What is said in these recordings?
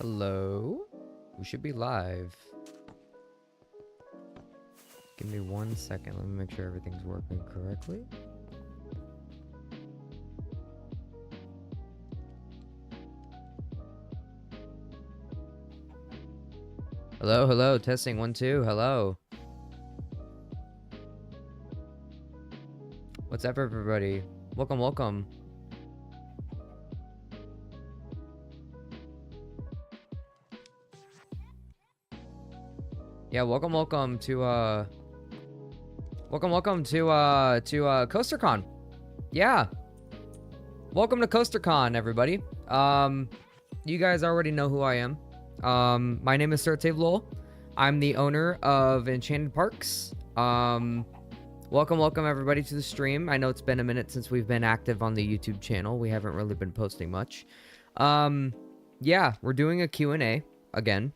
Hello? We should be live. Give me 1 second. Let me make sure everything's working correctly. Hello, hello. Testing 1, 2. Hello. What's up, everybody? Welcome, welcome. Yeah, welcome to CoasterCon. Yeah. Welcome to CoasterCon, everybody. You guys already know who I am. My name is Lowell. I'm the owner of EnchantedParks. Welcome everybody to the stream. I know it's been a minute since we've been active on the YouTube channel. We haven't really been posting much. Yeah, we're doing a Q&A again.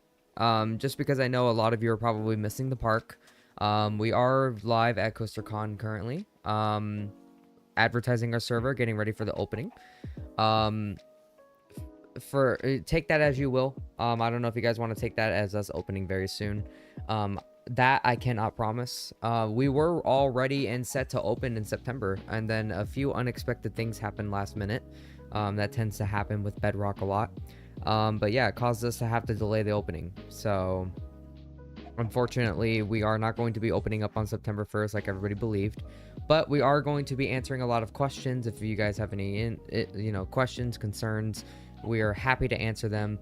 Just because I know a lot of you are probably missing the park. We are live at CoasterCon currently. Advertising our server, getting ready for the opening. Take that as you will. I don't know if you guys want to take that as us opening very soon. That I cannot promise. We were all ready and set to open in September, and then a few unexpected things happened last minute. That tends to happen with Bedrock a lot. But yeah, it caused us to have to delay the opening. So unfortunately, we are not going to be opening up on September 1st like everybody believed. But we are going to be answering a lot of questions. If you guys have any questions, concerns, we are happy to answer them.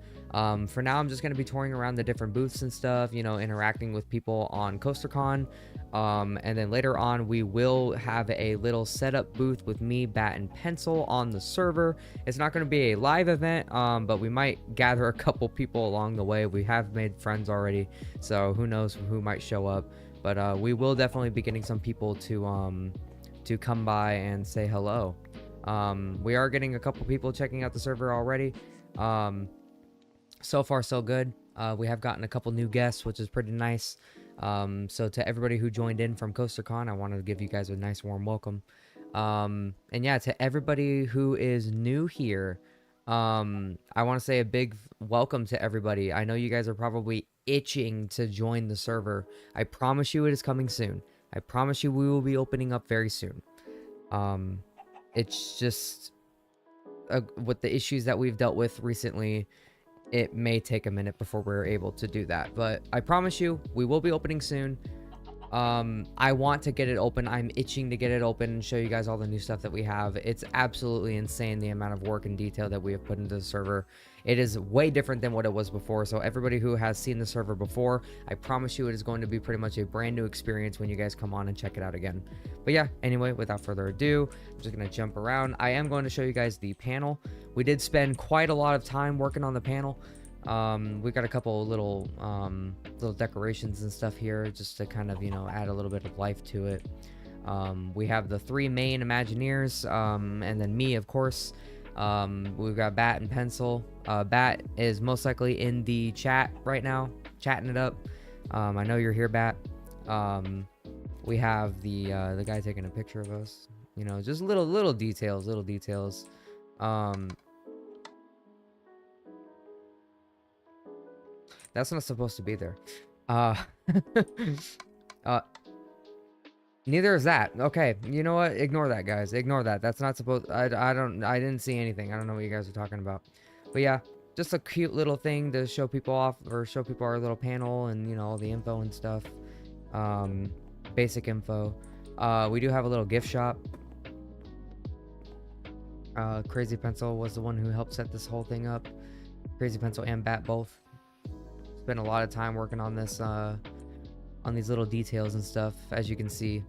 For now, I'm just going to be touring around the different booths and stuff, interacting with people on CoasterCon. And then later on, we will have a little setup booth with me, Bat, and Pencil on the server. It's not going to be a live event, but we might gather a couple people along the way. We have made friends already, so who knows who might show up. But we will definitely be getting some people to come by and say hello. We are getting a couple people checking out the server already. So far so good. We have gotten a couple new guests, which is pretty nice. So to everybody who joined in from CoasterCon, I wanted to give you guys a nice warm welcome. And yeah, to everybody who is new here, I want to say a big welcome to everybody. I know you guys are probably itching to join the server. I promise you it is coming soon. I promise you we will be opening up very soon. It's just with the issues that we've dealt with recently, it may take a minute before we're able to do that. But I promise you, we will be opening soon. I want to get it open. I'm itching to get it open and show you guys all the new stuff that we have. It's absolutely insane the amount of work and detail that we have put into the server. It is way different than what it was before. So everybody who has seen the server before, I promise you it is going to be pretty much a brand new experience when you guys come on and check it out again. But yeah, anyway, without further ado, I'm just going to jump around. I am going to show you guys the panel. We did spend quite a lot of time working on the panel. We got a couple little decorations and stuff here just to kind of add a little bit of life to it. We have the 3 main Imagineers, and then me, of course. We've got Bat and Pencil. Bat is most likely in the chat right now, chatting it up. I know you're here, Bat. We have the guy taking a picture of us, just little details. That's not supposed to be there. Neither is that. Okay, you know what? Ignore that, guys. Ignore that. That's not supposed. I didn't see anything. I don't know what you guys are talking about. But yeah, just a cute little thing to show people off, or show people our little panel and all the info and stuff. Basic info. We do have a little gift shop. Crazy Pencil was the one who helped set this whole thing up. Crazy Pencil and Bat both. Spent a lot of time working on this, on these little details and stuff, as you can see.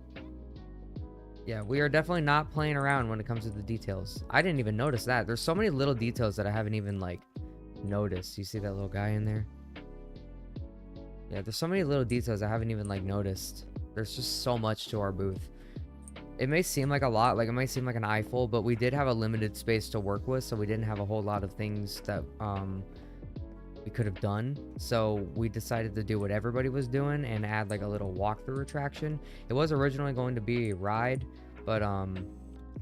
Yeah, we are definitely not playing around when it comes to the details. I didn't even notice that. There's so many little details that I haven't even noticed. You see that little guy in there? Yeah, there's so many little details I haven't even noticed. There's just so much to our booth. It may seem like a lot, it might seem like an eyeful, but we did have a limited space to work with, so we didn't have a whole lot of things that we could have done. So we decided to do what everybody was doing and add a little walkthrough attraction. It was originally going to be a ride, but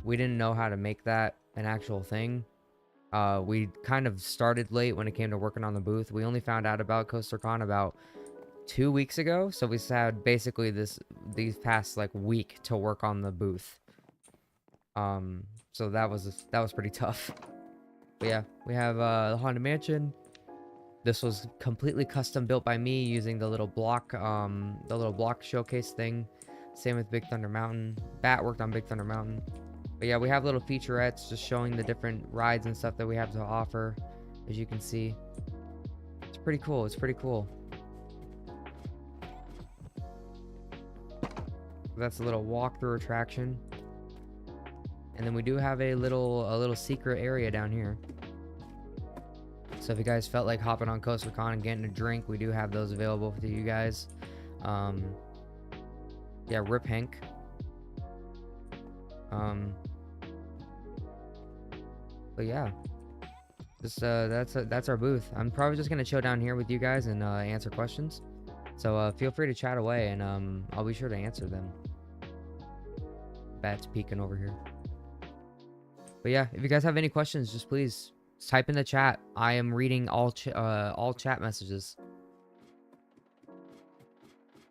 we didn't know how to make that an actual thing. We kind of started late when it came to working on the booth. We only found out about CoasterCon about 2 weeks ago, so we had basically these past like week to work on the booth. So that was pretty tough. But yeah, we have the Haunted Mansion. This was completely custom built by me using the little block showcase thing. Same with Big Thunder Mountain. Bat worked on Big Thunder Mountain. But yeah, we have little featurettes just showing the different rides and stuff that we have to offer, as you can see. It's pretty cool. It's pretty cool. That's a little walkthrough attraction. And then we do have a little secret area down here. So if you guys felt like hopping on CoasterCon and getting a drink, we do have those available for you guys. Yeah, Rip Hank. But yeah, just that's our booth. I'm probably just gonna chill down here with you guys and answer questions. So feel free to chat away, and I'll be sure to answer them. Bat's peeking over here. But yeah, if you guys have any questions, just please type in the chat. I am reading all chat messages.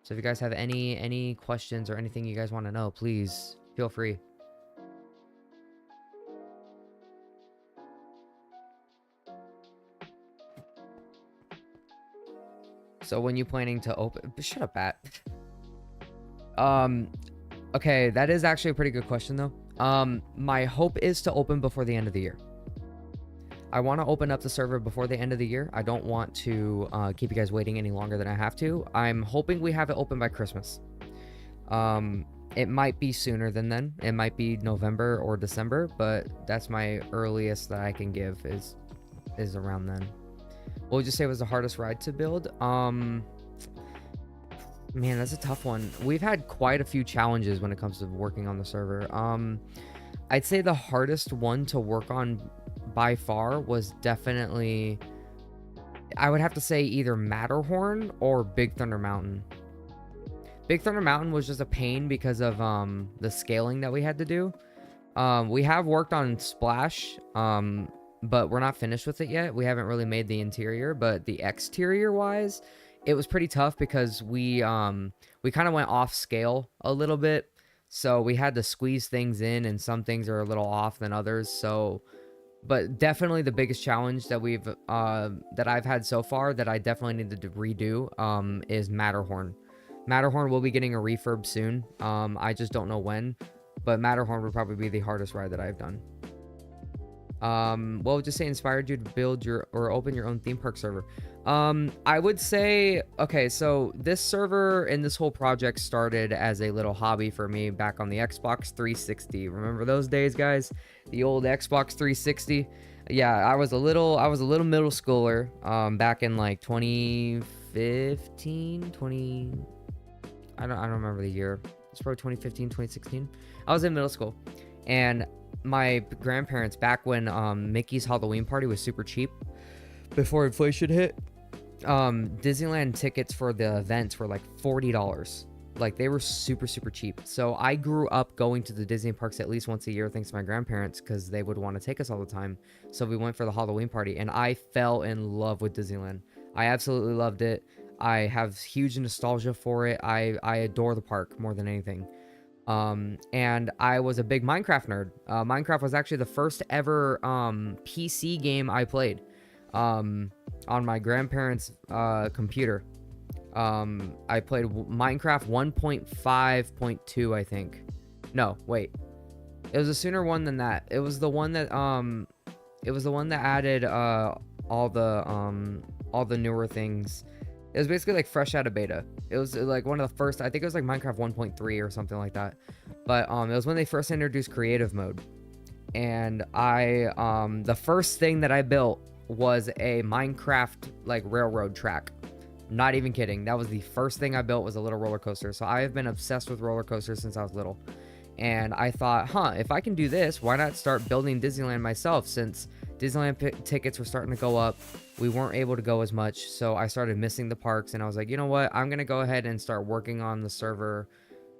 So if you guys have any questions or anything you guys want to know, please feel free. So when you planning to open? Shut up, Bat. Okay, that is actually a pretty good question though. My hope is to open before the end of the year. I want to open up the server before the end of the year. I don't want to keep you guys waiting any longer than I have to. I'm hoping we have it open by Christmas. It might be sooner than then. It might be November or December, but that's my earliest that I can give is around then. What would you say was the hardest ride to build? Man, that's a tough one. We've had quite a few challenges when it comes to working on the server. I'd say the hardest one to work on by far was definitely, I would have to say either Matterhorn or Big Thunder Mountain. Big Thunder Mountain was just a pain because of the scaling that we had to do. We have worked on Splash, but we're not finished with it yet. We haven't really made the interior, but the exterior wise, it was pretty tough because we kind of went off scale a little bit. So we had to squeeze things in, and some things are a little off than others. So, but definitely the biggest challenge that that I've had so far that I definitely needed to redo is Matterhorn. Matterhorn will be getting a refurb soon. I just don't know when, but Matterhorn would probably be the hardest ride that I've done. What would you say inspired you to build or open your own theme park server? I would say, okay, so this server and this whole project started as a little hobby for me back on the Xbox 360. Remember those days, guys? The old Xbox 360. Yeah, I was a little middle schooler back in like 2015, I don't remember the year. It's probably 2015, 2016. I was in middle school, and my grandparents, back when Mickey's Halloween party was super cheap before inflation hit, Disneyland tickets for the events were like $40. Like, they were super cheap. So I grew up going to the Disney parks at least once a year thanks to my grandparents, because they would want to take us all the time. So we went for the Halloween party, and I fell in love with Disneyland. I absolutely loved it. I have huge nostalgia for it. I adore the park more than anything. And I was a big Minecraft nerd. Minecraft was actually the first ever PC game I played on my grandparents' computer. I played Minecraft 1.5.2, I think. No, wait. It was a sooner one than that. It was the one that added all the newer things. It was basically like fresh out of beta. It was like one of the first, I think it was like Minecraft 1.3 or something like that. But it was when they first introduced creative mode. And the first thing that I built was a Minecraft like railroad track. Not even kidding. That was the first thing I built, was a little roller coaster. So I have been obsessed with roller coasters since I was little. And I thought, if I can do this, why not start building Disneyland myself? Since Disneyland tickets were starting to go up, we weren't able to go as much. So I started missing the parks, and I was like, you know what? I'm going to go ahead and start working on the server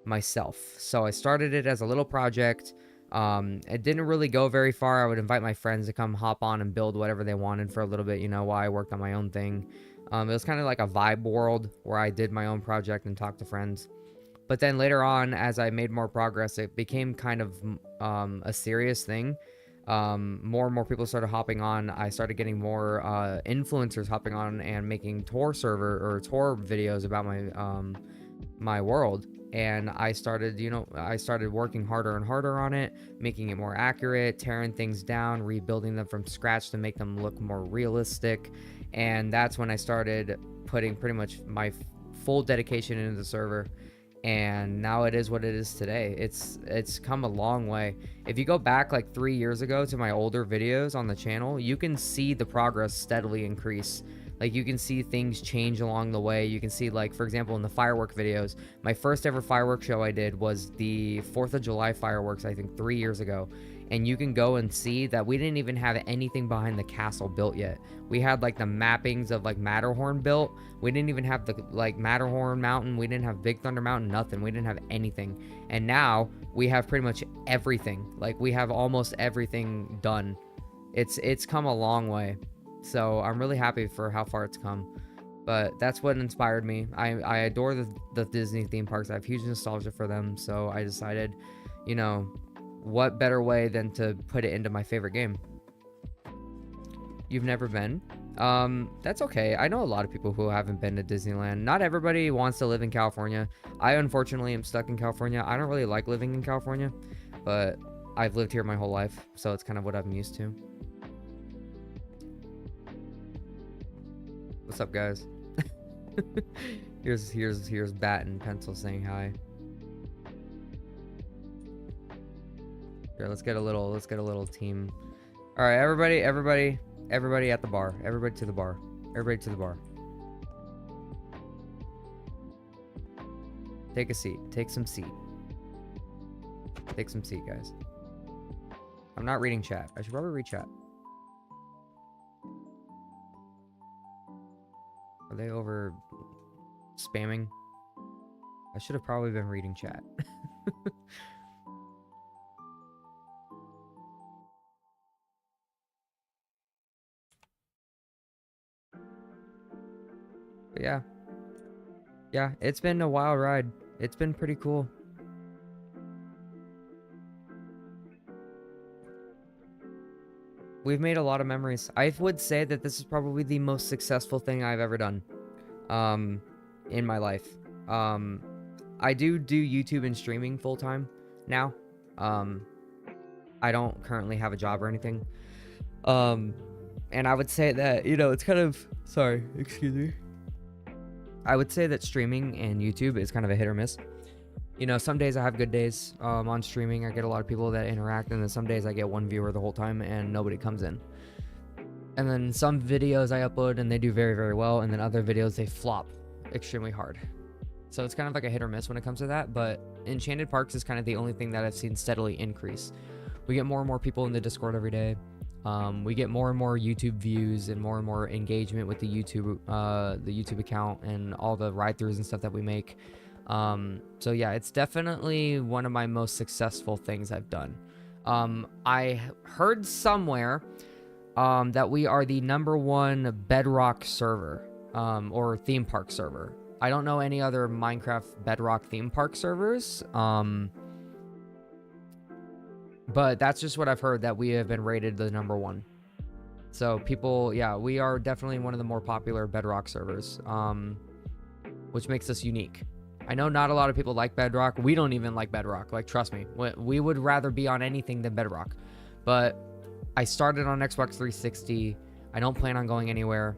myself. So I started it as a little project. It didn't really go very far. I would invite my friends to come hop on and build whatever they wanted for a little bit, you know, while I worked on my own thing. It was kind of like a vibe world where I did my own project and talked to friends. But then later on, as I made more progress, it became kind of a serious thing. More and more people started hopping on. I started getting more influencers hopping on and making tour server or tour videos about my world. And I started, you know, I started working harder and harder on it, making it more accurate, tearing things down, rebuilding them from scratch to make them look more realistic. And that's when I started putting pretty much my full dedication into the server. And now it is what it is today. It's come a long way. If you go back like 3 years ago to my older videos on the channel, you can see the progress steadily increase. Like, you can see things change along the way. You can see, like, for example, in the firework videos, my first ever firework show I did was the 4th of July fireworks, I think 3 years ago. And you can go and see that we didn't even have anything behind the castle built yet. We had like the mappings of like Matterhorn built. We didn't even have the like Matterhorn Mountain. We didn't have Big Thunder Mountain, nothing. We didn't have anything. And now we have pretty much everything. Like, we have almost everything done. It's come a long way. So I'm really happy for how far it's come. But that's what inspired me. I adore the Disney theme parks. I have huge nostalgia for them. So I decided, you know, what better way than to put it into my favorite game. You've never been? That's okay. I know a lot of people who haven't been to Disneyland. Not everybody wants to live in California. I unfortunately am stuck in California. I don't really like living in California, but I've lived here my whole life, so it's kind of what I'm used to. What's up, guys? here's Bat and Pencil saying hi. Here, let's get a little team. All right, everybody at the bar. Everybody to the bar. Everybody to the bar. Take a seat. Take some seat. Take some seat, guys. I'm not reading chat. I should probably read chat. Are they over spamming? I should have probably been reading chat. But yeah, it's been a wild ride. It's been pretty cool. We've made a lot of memories. I would say that this is probably the most successful thing I've ever done in my life. I do YouTube and streaming full time now. I don't currently have a job or anything. And I would say that, you know, it's kind of, sorry, excuse me. I would say that streaming and YouTube is kind of a hit or miss. You know, some days I have good days on streaming. I get a lot of people that interact, and then some days I get one viewer the whole time and nobody comes in. And then some videos I upload and they do very, very well, and then other videos they flop extremely hard. So it's kind of like a hit or miss when it comes to that, but Enchanted Parks is kind of the only thing that I've seen steadily increase. We get more and more people in the Discord every day. We get more and more YouTube views and more engagement with the YouTube account and all the ride-throughs and stuff that we make. So yeah, it's definitely one of my most successful things I've done. I heard somewhere that we are the #1 Bedrock server, or theme park server. I don't know any other Minecraft Bedrock theme park servers. But that's just what I've heard, that we have been rated the #1. So people, yeah, we are definitely one of the more popular Bedrock servers, which makes us unique. I know not a lot of people like Bedrock. We don't even like Bedrock. Like, trust me, we would rather be on anything than Bedrock. But I started on Xbox 360. I don't plan on going anywhere.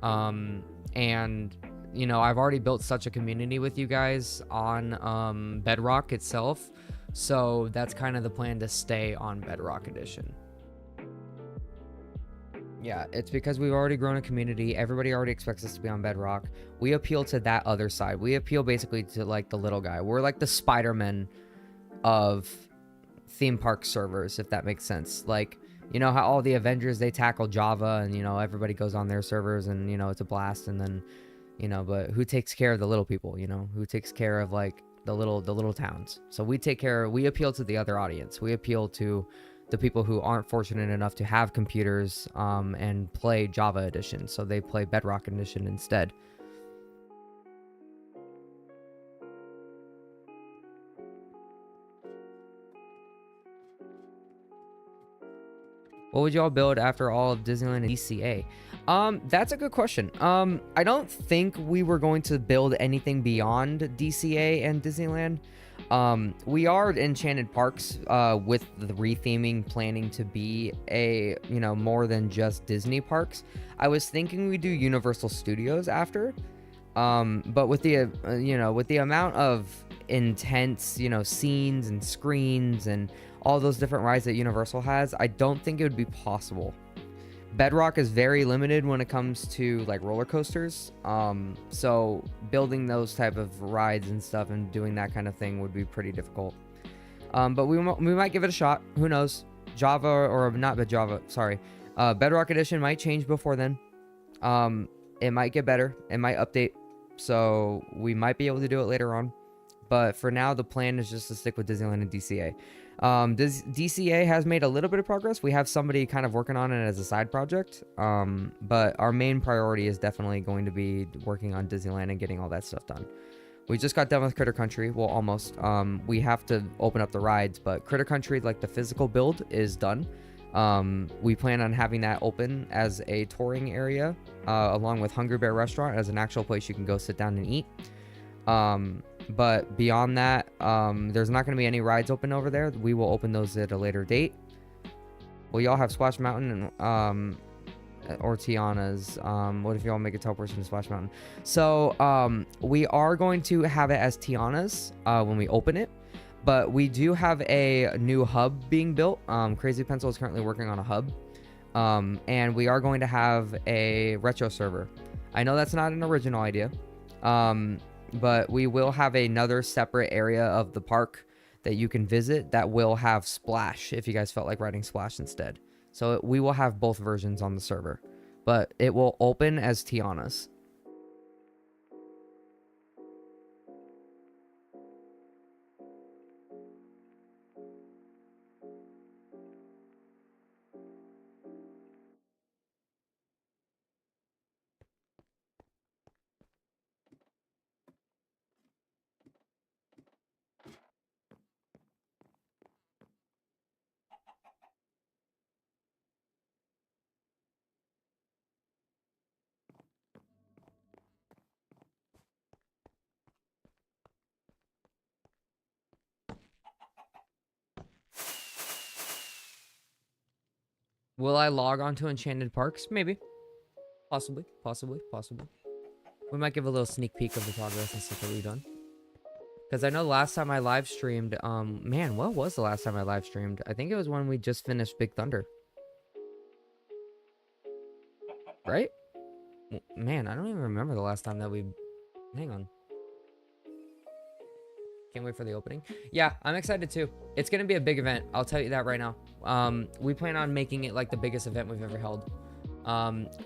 And, you know, I've already built such a community with you guys on Bedrock itself. So that's kind of the plan, to stay on Bedrock Edition. Yeah, it's because we've already grown a community. Everybody already expects us to be on Bedrock. We appeal to that other side. We appeal basically to, like, the little guy. We're like the Spider-Man of theme park servers, if that makes sense. Like, you know how all the Avengers, they tackle Java, and, you know, everybody goes on their servers, and, you know, it's a blast, and then, you know, but who takes care of the little people, you know? Who takes care of, like, the little towns. So we appeal to the other audience. We appeal to the people who aren't fortunate enough to have computers and play Java Edition, so they play Bedrock Edition instead. What would y'all build after all of Disneyland and DCA? That's a good question. I don't think we were going to build anything beyond DCA and Disneyland. We are at Enchanted Parks with the retheming planning to be a, more than just Disney parks. I was thinking we'd do Universal Studios after, but with the, with the amount of intense, scenes and screens and all those different rides that Universal has, I don't think it would be possible. Bedrock is very limited when it comes to like roller coasters, so building those type of rides and stuff and doing that kind of thing would be pretty difficult. But we might give it a shot. Who knows? Java, or not Java, sorry, Bedrock Edition might change before then. It might get better, it might update, so we might be able to do it later on. But for now, the plan is just to stick with Disneyland and DCA. DCA has made a little bit of progress. We have somebody kind of working on it as a side project. But our main priority is definitely going to be working on Disneyland and getting all that stuff done. We just got done with Critter Country. Well, almost. We have to open up the rides, but Critter Country, like the physical build, is done. We plan on having that open as a touring area, along with Hungry Bear Restaurant as an actual place you can go sit down and eat. But beyond that, there's not going to be any rides open over there. We will open those at a later date. Well, y'all have Splash Mountain and, or Tiana's. What if y'all make a teleportation to Splash Mountain? So we are going to have it as Tiana's when we open it. But we do have a new hub being built. Crazy Pencil is currently working on a hub. And we are going to have a retro server. I know that's not an original idea. But we will have another separate area of the park that you can visit that will have Splash if you guys felt like riding Splash instead. So we will have both versions on the server, but it will open as Tiana's. Will I log on to Enchanted Parks? Maybe. Possibly. We might give a little sneak peek of the progress and stuff that we've done. Because I know last time I live streamed, man, what was the last time I live streamed? I think it was when we just finished Big Thunder. Right? Man, I don't even remember the last time that we... Hang on. Can't wait for the opening. Yeah, I'm excited too. It's going to be a big event. I'll tell you that right now. We plan on making it like the biggest event we've ever held.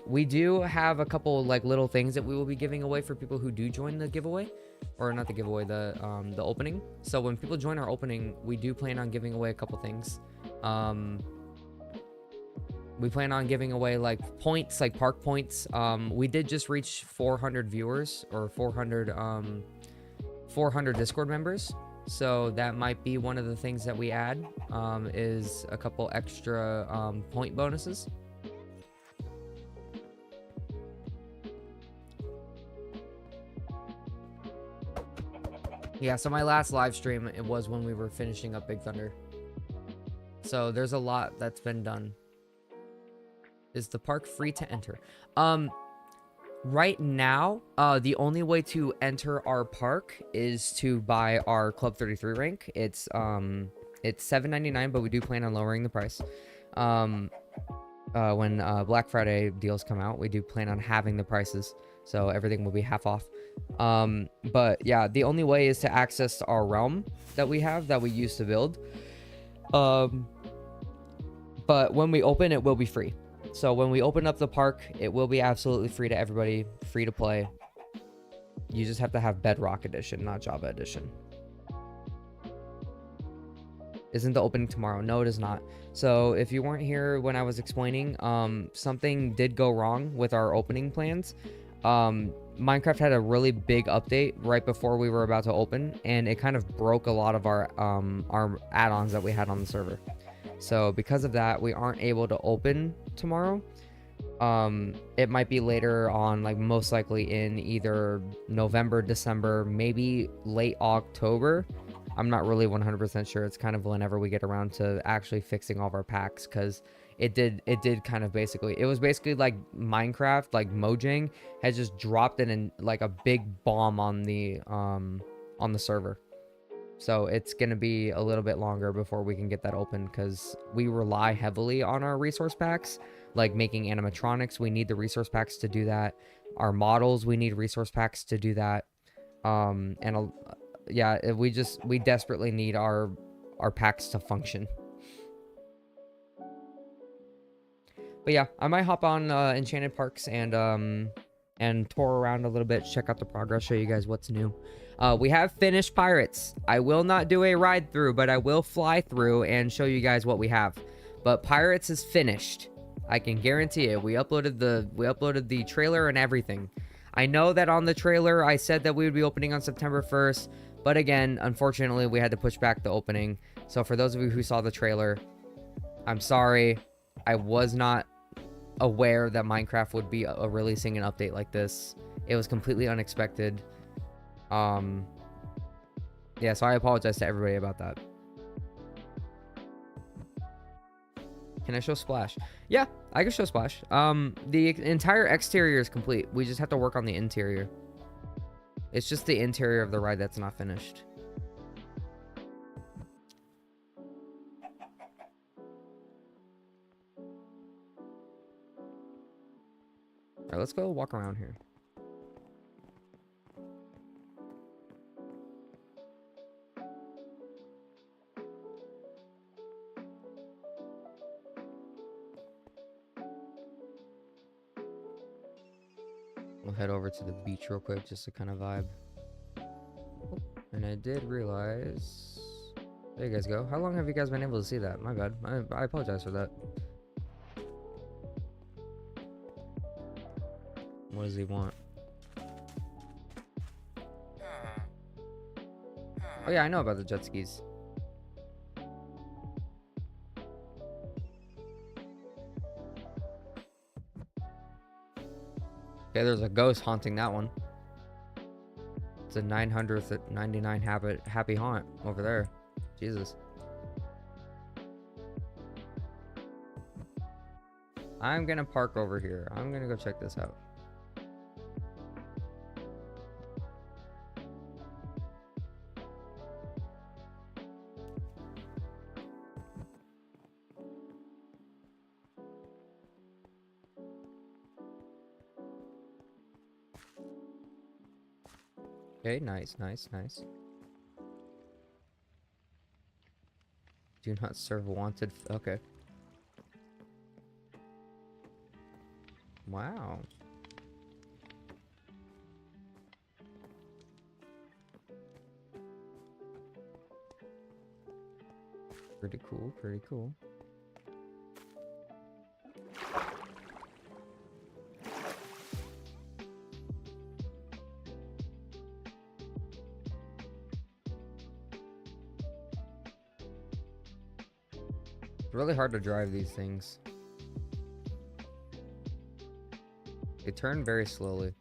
We do have a couple like little things that we will be giving away for people who do join the giveaway. Or not the giveaway, the opening. So when people join our opening, we do plan on giving away a couple things. We plan on giving away like points, like park points. We did just reach 400 viewers or 400 Discord members, so that might be one of the things that we add, is a couple extra point bonuses. Yeah, so my last live stream, it was when we were finishing up Big Thunder. So there's a lot that's been done. Is the park free to enter? Right now, the only way to enter our park is to buy our Club 33 rank. It's $7.99, but we do plan on lowering the price. When Black Friday deals come out, we do plan on having the prices, so everything will be half off. But yeah, the only way is to access our realm that we have that we used to build. But when we open, it will be free. So when we open up the park, it will be absolutely free to everybody, free to play. You just have to have Bedrock Edition, not Java Edition. Isn't the opening tomorrow? No, it is not. So if you weren't here when I was explaining, something did go wrong with our opening plans. Minecraft had a really big update right before we were about to open, and it kind of broke a lot of our add-ons that we had on the server. So because of that, we aren't able to open tomorrow. It might be later on, like most likely in either November, December, maybe late October. I'm not really 100% sure. It's kind of whenever we get around to actually fixing all of our packs, because it did kind of basically, it was basically like Minecraft, like Mojang has just dropped in like a big bomb on the server. So it's gonna be a little bit longer before we can get that open, because we rely heavily on our resource packs, like making animatronics. We need the resource packs to do that. Our models, we need resource packs to do that. Yeah, we desperately need our packs to function. But yeah, I might hop on Enchanted Parks and tour around a little bit, check out the progress, show you guys what's new. We have finished Pirates. I will not do a ride through, but I will fly through and show you guys what we have. But Pirates is finished. I can guarantee it. We uploaded the trailer and everything. I know that on the trailer I said that we would be opening on September 1st, but again, unfortunately, we had to push back the opening. So for those of you who saw the trailer, I'm sorry. I was not aware that Minecraft would be releasing an update like this. It was completely unexpected. Yeah, so I apologize to everybody about that. Can I show Splash? Yeah, I can show Splash. The entire exterior is complete. We just have to work on the interior. It's just the interior of the ride that's not finished. Alright, let's go walk around here. We'll head over to the beach real quick just to kind of vibe. Oh, and I did realize... There you guys go. How long have you guys been able to see that? My bad. I apologize for that. What does he want? Oh yeah, I know about the jet skis. Okay, there's a ghost haunting that one. It's a 900th at 99 happy haunt over there. Jesus. I'm gonna park over here. I'm gonna go check this out. Okay, nice, nice, nice. Do not serve wanted. Okay. Wow. Pretty cool, pretty cool. It's really hard to drive these things. They turn very slowly.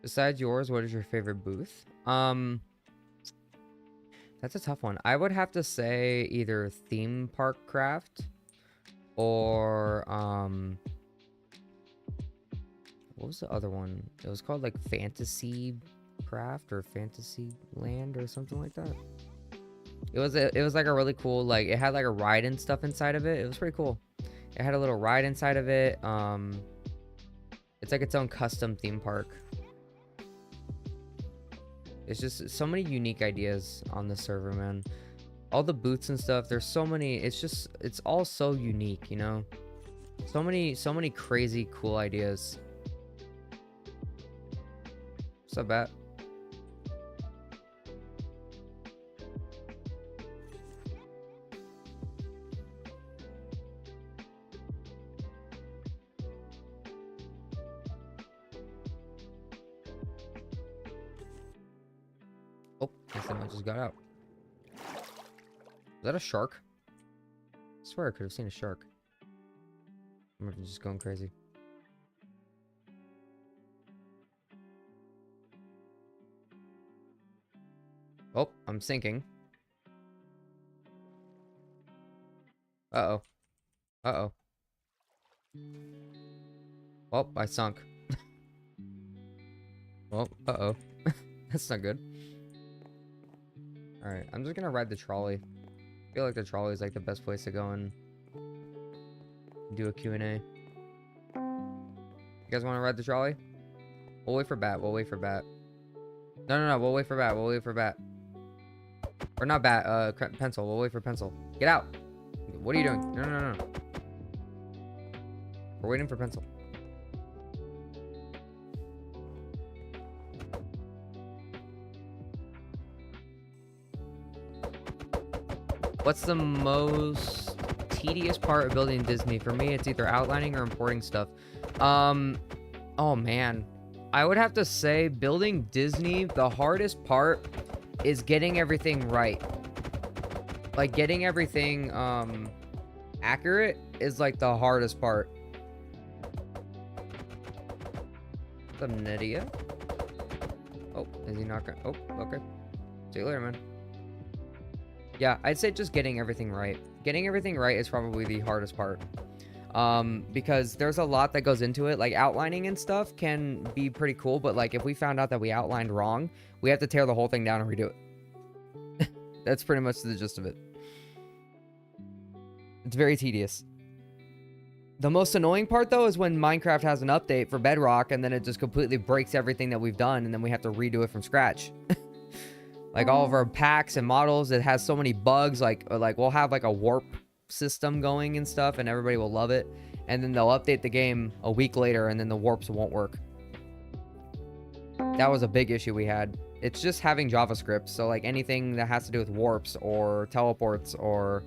Besides yours, what is your favorite booth? That's a tough one. I would have to say either theme park craft or what was the other one? It was called like Fantasy Craft or Fantasy Land or something like that. It was like a really cool, like, it had like a ride and stuff inside of it. It was pretty cool. It had a little ride inside of it. It's like its own custom theme park. It's just so many unique ideas on the server, man. All the booths and stuff, there's so many. It's all so unique, you know? So many crazy cool ideas. What's up, Bat? Oh, I think I just got out. Is that a shark? I swear I could have seen a shark. I'm just going crazy. Oh, I'm sinking. Uh-oh. Uh-oh. Oh, I sunk. Well, uh-oh. That's not good. Alright, I'm just gonna ride the trolley. I feel like the trolley is like the best place to go and do a Q&A. You guys want to ride the trolley? We'll wait for Bat. We'll wait for Bat. No. We'll wait for Bat. We'll wait for Bat. Or not Bat. Pencil. We'll wait for Pencil. Get out. What are you doing? No. We're waiting for Pencil. What's the most tedious part of building Disney? For me, it's either outlining or importing stuff. Oh man, I would have to say building Disney, the hardest part is getting everything right. Like getting everything accurate is like the hardest part. What's up, Nydia? Oh, is he not gonna? Oh, okay. See you later, man. Yeah, I'd say just getting everything right. Getting everything right is probably the hardest part. Because there's a lot that goes into it. Like outlining and stuff can be pretty cool, but like if we found out that we outlined wrong, we have to tear the whole thing down and redo it. That's pretty much the gist of it. It's very tedious. The most annoying part though is when Minecraft has an update for Bedrock and then it just completely breaks everything that we've done and then we have to redo it from scratch. Like all of our packs and models, it has so many bugs. Like we'll have like a warp system going and stuff and everybody will love it, and then they'll update the game a week later and then the warps won't work. That was a big issue we had. It's just having JavaScript, so like anything that has to do with warps or teleports or,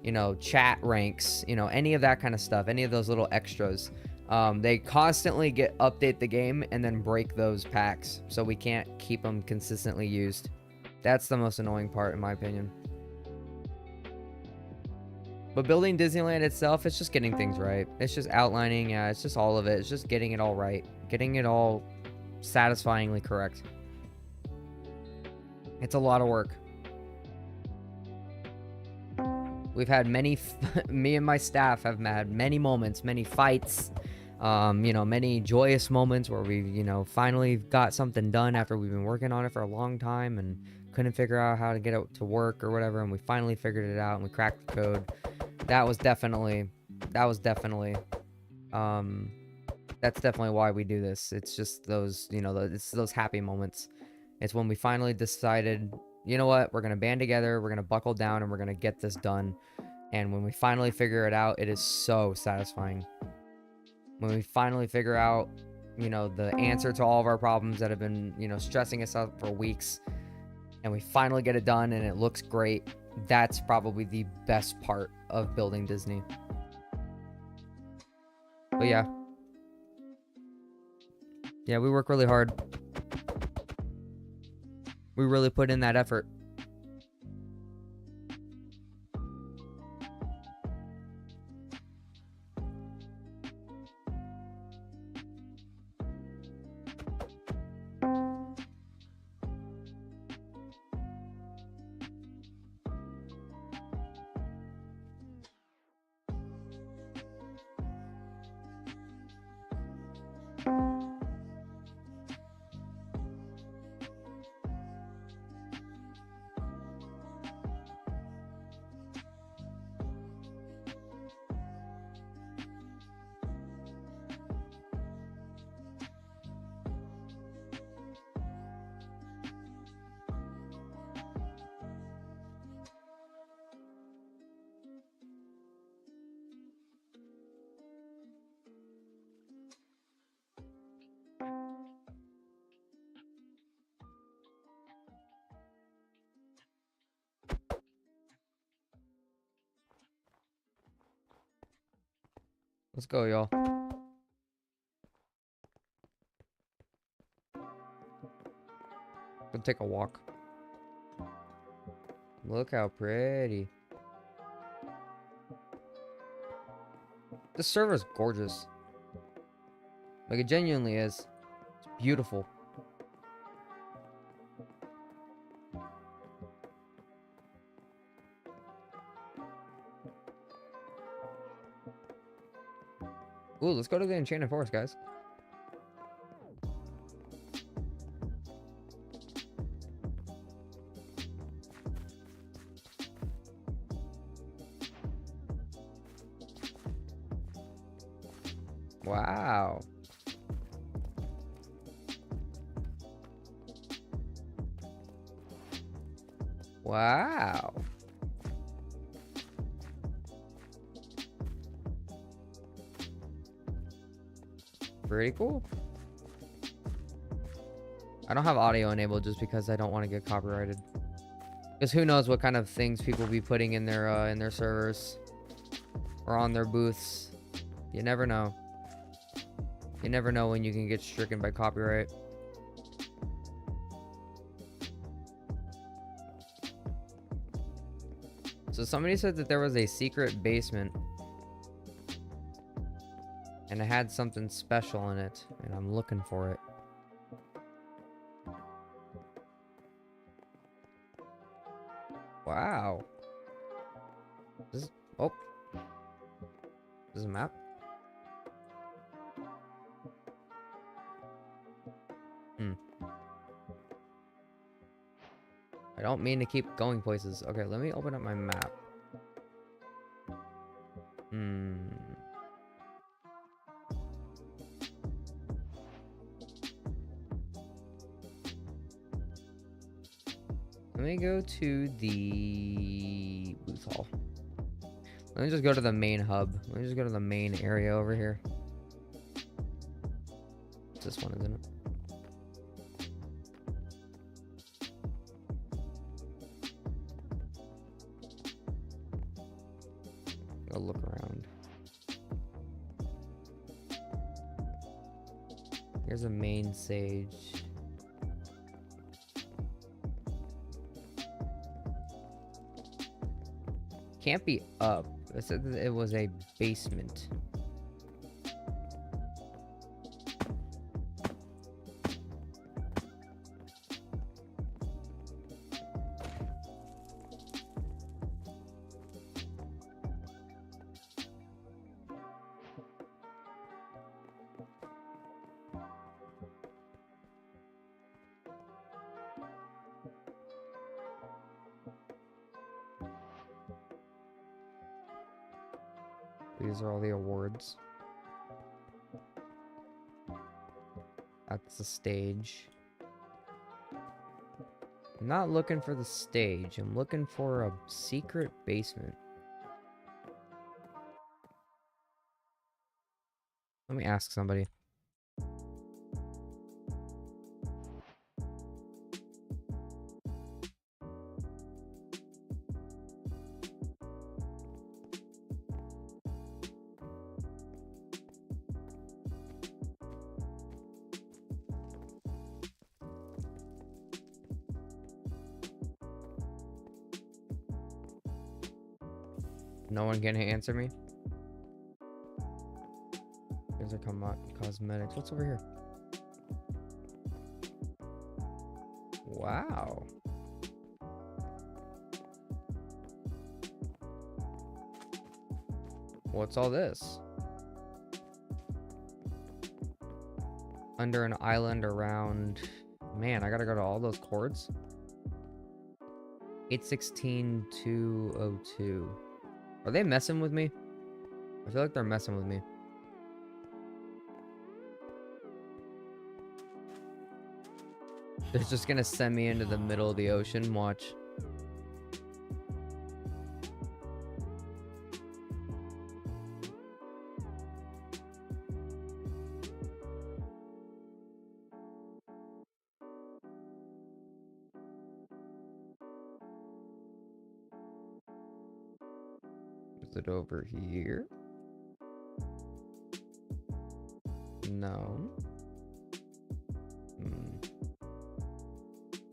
you know, chat ranks, you know, any of that kind of stuff, any of those little extras, they constantly update the game and then break those packs, so we can't keep them consistently used. That's the most annoying part in my opinion. But building Disneyland itself, it's just getting things right. It's just outlining, yeah, it's just all of it. It's just getting it all right. Getting it all satisfyingly correct. It's a lot of work. We've had many, me and my staff have had many moments, many fights, you know, many joyous moments where we, you know, finally got something done after we've been working on it for a long time and couldn't figure out how to get it to work or whatever, and we finally figured it out and we cracked the code. That's definitely why we do this. It's just those, you know, it's those happy moments. It's when we finally decided, you know what, we're gonna band together, we're gonna buckle down, and we're gonna get this done. And when we finally figure it out, it is so satisfying. When we finally figure out, you know, the answer to all of our problems that have been, you know, stressing us out for weeks, and we finally get it done and it looks great, that's probably the best part of building Disney. But yeah, we work really hard. We really put in that effort. Let's go, y'all. Go take a walk. Look how pretty. This server is gorgeous. Like, it genuinely is. It's beautiful. Ooh, let's go to the Enchanted Forest, guys. Wow. Wow. Pretty cool. I don't have audio enabled just because I don't want to get copyrighted. Because who knows what kind of things people be putting in their servers or on their booths. You never know. You never know when you can get stricken by copyright. So somebody said that there was a secret basement and it had something special in it, and I'm looking for it. Wow. This, oh. This is a map? I don't mean to keep going places. Okay, let me open up my map. Let me go to the booth hall. Let me just go to the main hub. Let me just go to the main area over here. It's this one, isn't it? Go look around. Here's a main sage. Can't be up. It said that it was a basement. These are all the awards. That's the stage. I'm not looking for the stage. I'm looking for a secret basement. Let me ask somebody. No one can answer me? These are cosmetics. What's over here? Wow. What's all this? Under an island around... Man, I gotta go to all those chords. 816-202. Are they messing with me? I feel like they're messing with me. They're just gonna send me into the middle of the ocean. Watch. Is it over here? No.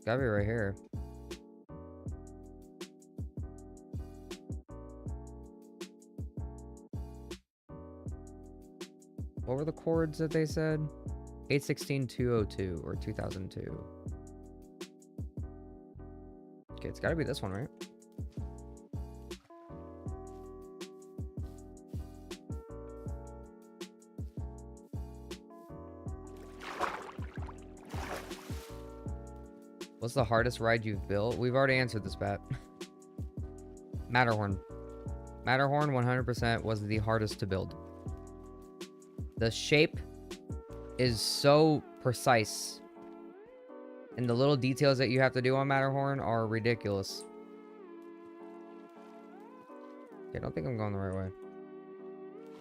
Gotta be right here. What were the chords that they said? 816-202 or 2002. Okay, it's gotta be this one, right? What's the hardest ride you've built? We've already answered this, Bat. Matterhorn. Matterhorn 100% was the hardest to build. The shape is so precise. And the little details that you have to do on Matterhorn are ridiculous. Okay, I don't think I'm going the right way.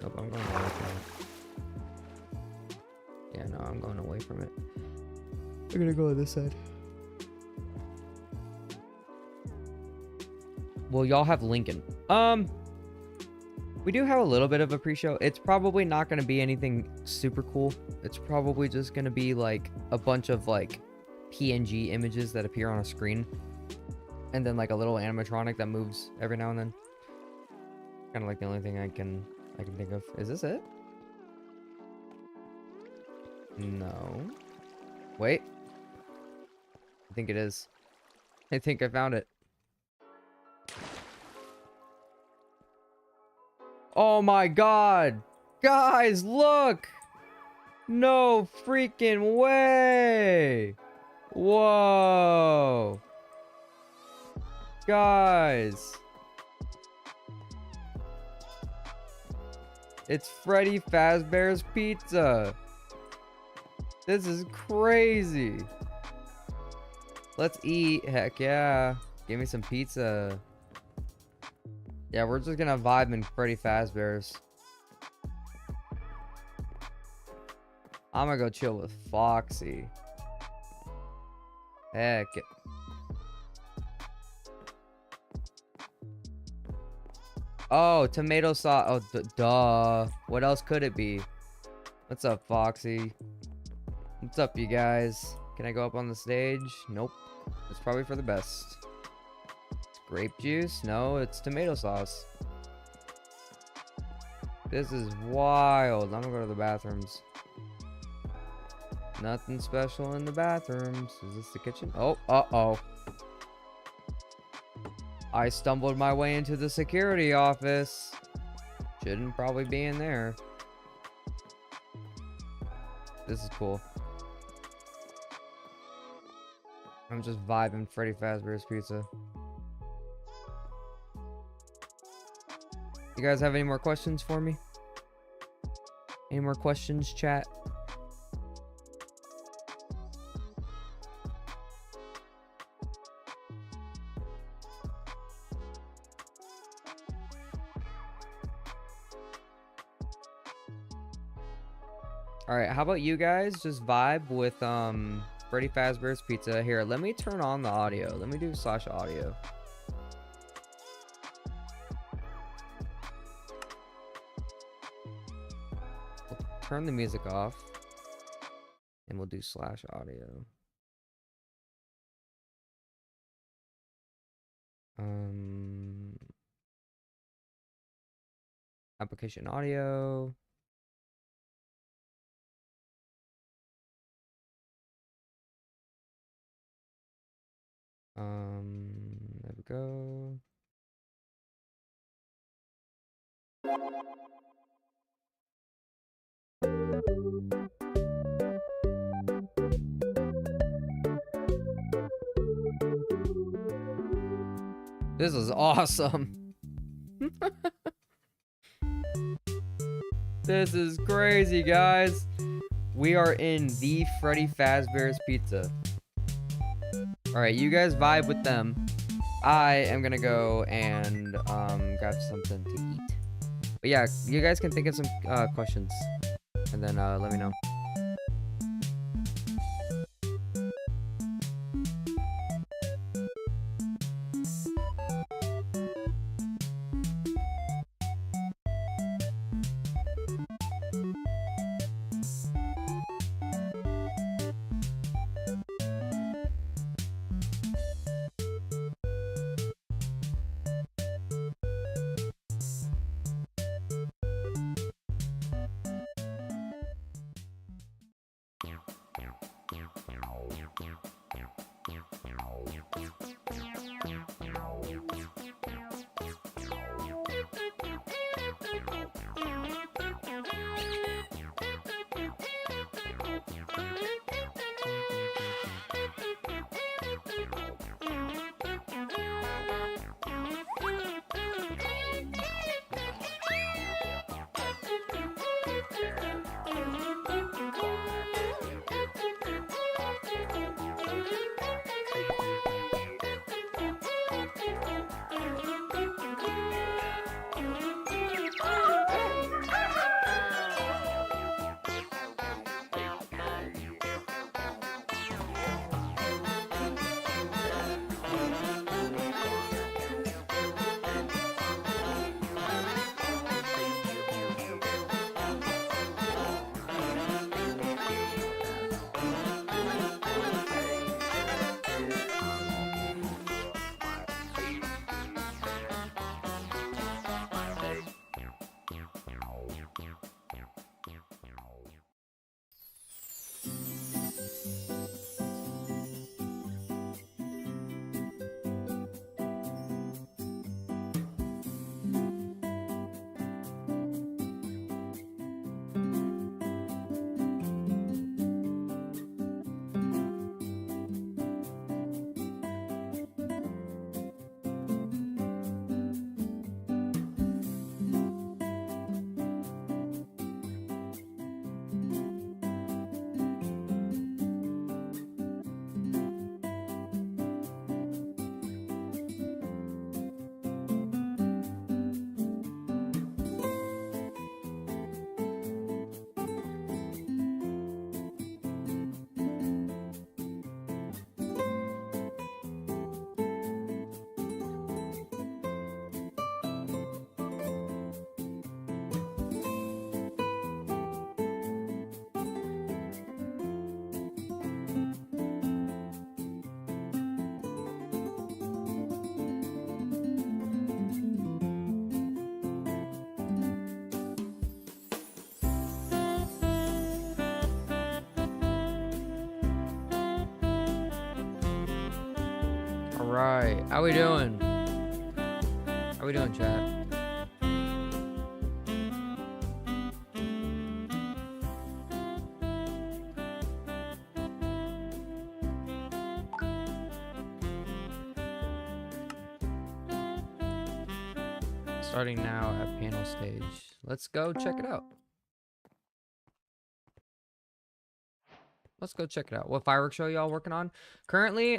Nope, I'm going away from it. Yeah, no, I'm going away from it. I'm gonna go on this side. Well, y'all have Lincoln. We do have a little bit of a pre-show. It's probably not going to be anything super cool. It's probably just going to be like a bunch of like PNG images that appear on a screen. And then like a little animatronic that moves every now and then. Kind of like the only thing I can think of. Is this it? No. Wait. I think it is. I think I found it. Oh my god! Guys, look! No freaking way! Whoa! Guys! It's Freddy Fazbear's Pizza! This is crazy! Let's eat, heck yeah! Give me some pizza. Yeah, we're just gonna vibe in Freddy Fazbear's. I'm gonna go chill with Foxy. Heck. Oh, tomato sauce. Oh, duh. What else could it be? What's up, Foxy? What's up, you guys? Can I go up on the stage? Nope. It's probably for the best. Grape juice? No, it's tomato sauce. This is wild. I'm gonna go to the bathrooms. Nothing special in the bathrooms. Is this the kitchen? Oh, uh-oh. I stumbled my way into the security office. Shouldn't probably be in there. This is cool. I'm just vibing Freddy Fazbear's Pizza. You guys have any more questions for me? Any more questions, chat? Alright, how about you guys just vibe with Freddy Fazbear's Pizza? Here, let me turn on the audio. Let me do / audio. Turn the music off and we'll do / audio. Application audio. There we go. This is awesome. This is crazy, guys. We are in the Freddy Fazbear's Pizza. Alright, you guys vibe with them. I am gonna go and grab something to eat. But yeah, you guys can think of some questions. And then let me know. Alright, how we doing? How we doing, chat? Starting now at panel stage. Let's go check it out. Let's go check it out. What fireworks show y'all working on? Currently,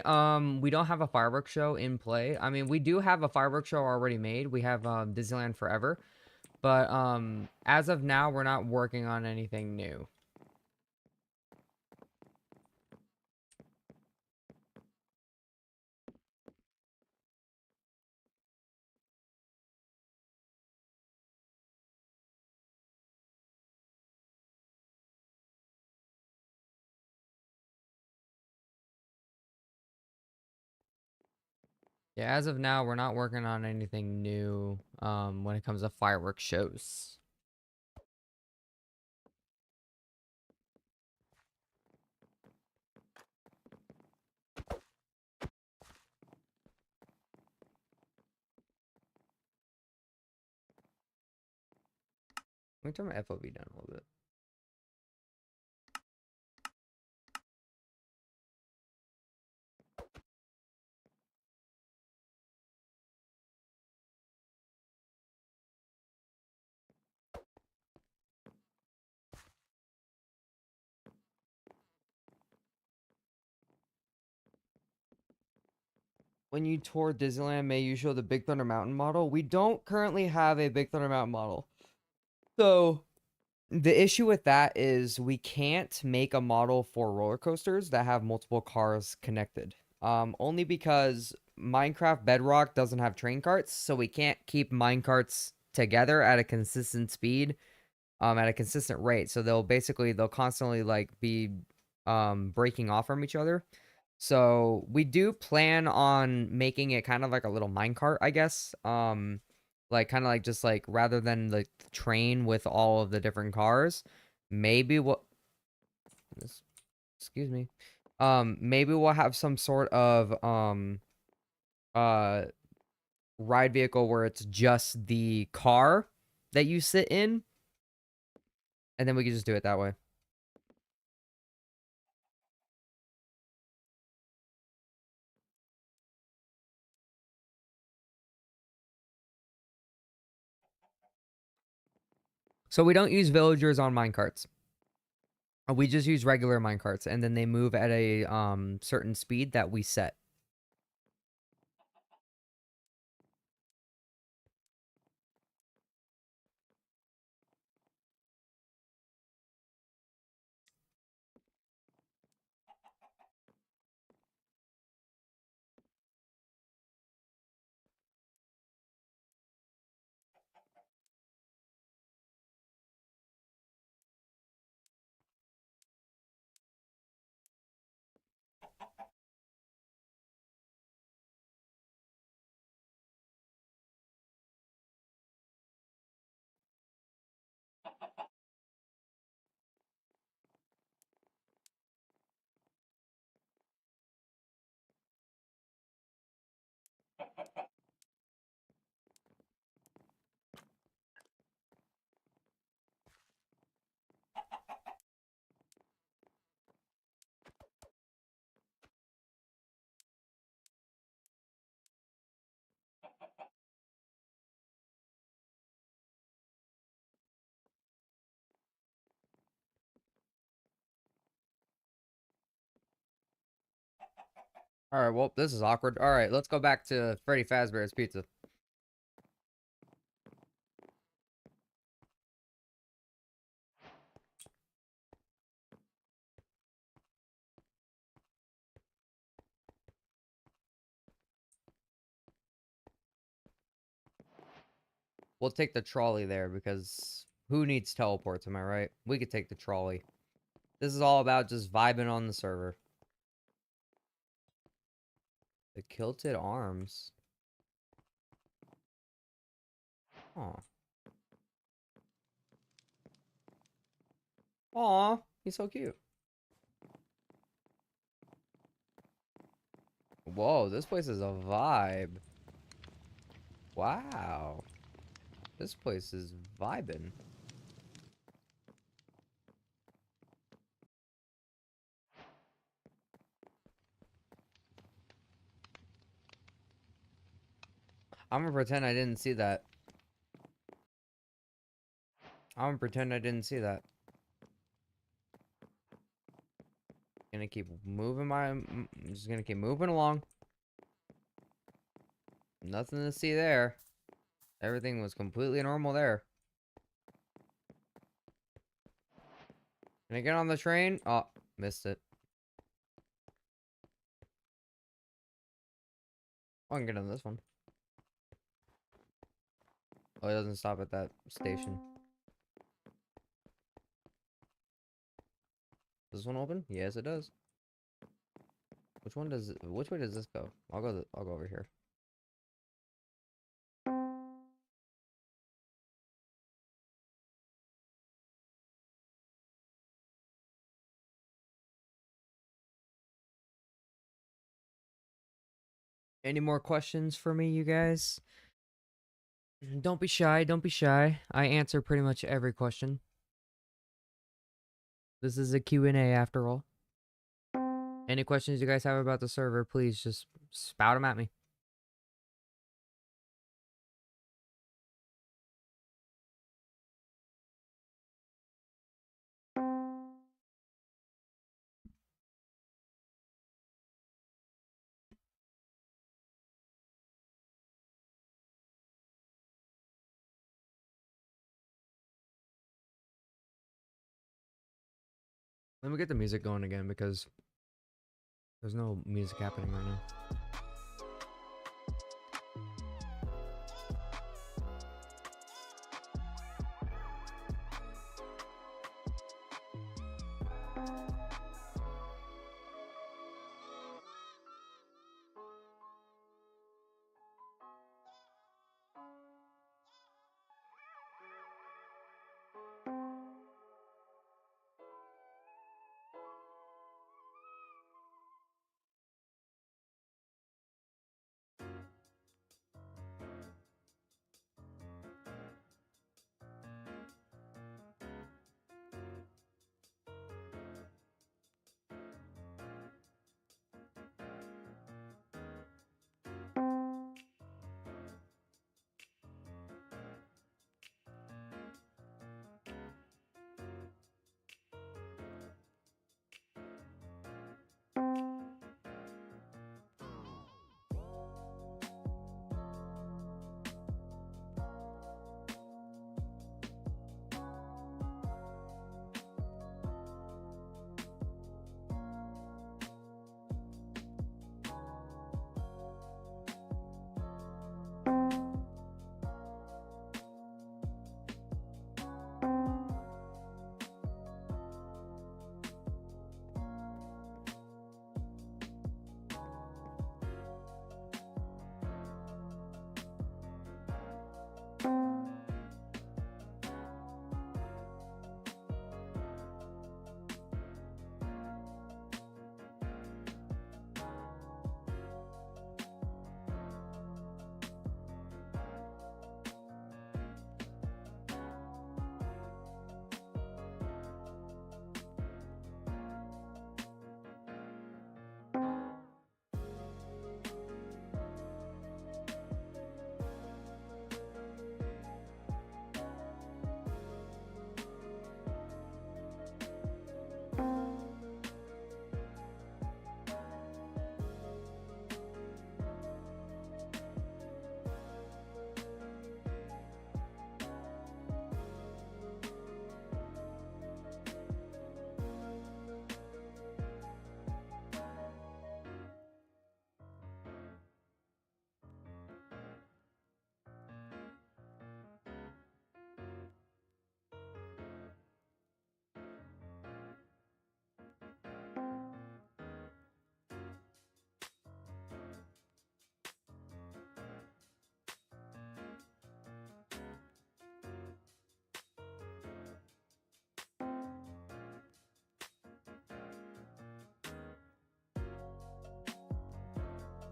we don't have a fireworks show in play. I mean, we do have a fireworks show already made. We have Disneyland Forever. But as of now, we're not working on anything new. Yeah, as of now, we're not working on anything new when it comes to fireworks shows. Let me turn my FOV down a little bit. When you tour Disneyland, may you show the Big Thunder Mountain model? We don't currently have a Big Thunder Mountain model. So the issue with that is we can't make a model for roller coasters that have multiple cars connected. Only because Minecraft Bedrock doesn't have train carts, so we can't keep mine carts together at a consistent speed, at a consistent rate. So they'll constantly like be breaking off from each other. So we do plan on making it kind of like a little minecart, I guess. Like kind of like just like rather than the train with all of the different cars, maybe what? Excuse me. Maybe we'll have some sort of uh ride vehicle where it's just the car that you sit in, and then we can just do it that way. So we don't use villagers on minecarts. We just use regular minecarts, and then they move at a certain speed that we set. All right, well, this is awkward. All right, let's go back to Freddy Fazbear's Pizza. We'll take the trolley there because who needs teleports, am I right? We could take the trolley. This is all about just vibing on the server. The kilted arms. Aw. Aw, he's so cute. Whoa, this place is a vibe. Wow. This place is vibing. I'm gonna pretend I didn't see that. I'm gonna pretend I didn't see that. Gonna keep moving I'm just gonna keep moving along. Nothing to see there. Everything was completely normal there. Can I get on the train? Oh, missed it. Oh, I can get on this one. Oh, it doesn't stop at that station. Does this one open? Yes, it does. Which way does this go? I'll go over here. Any more questions for me, you guys? Don't be shy, don't be shy. I answer pretty much every question. This is a Q&A after all. Any questions you guys have about the server, please just spout them at me. Let me get the music going again because there's no music happening right now.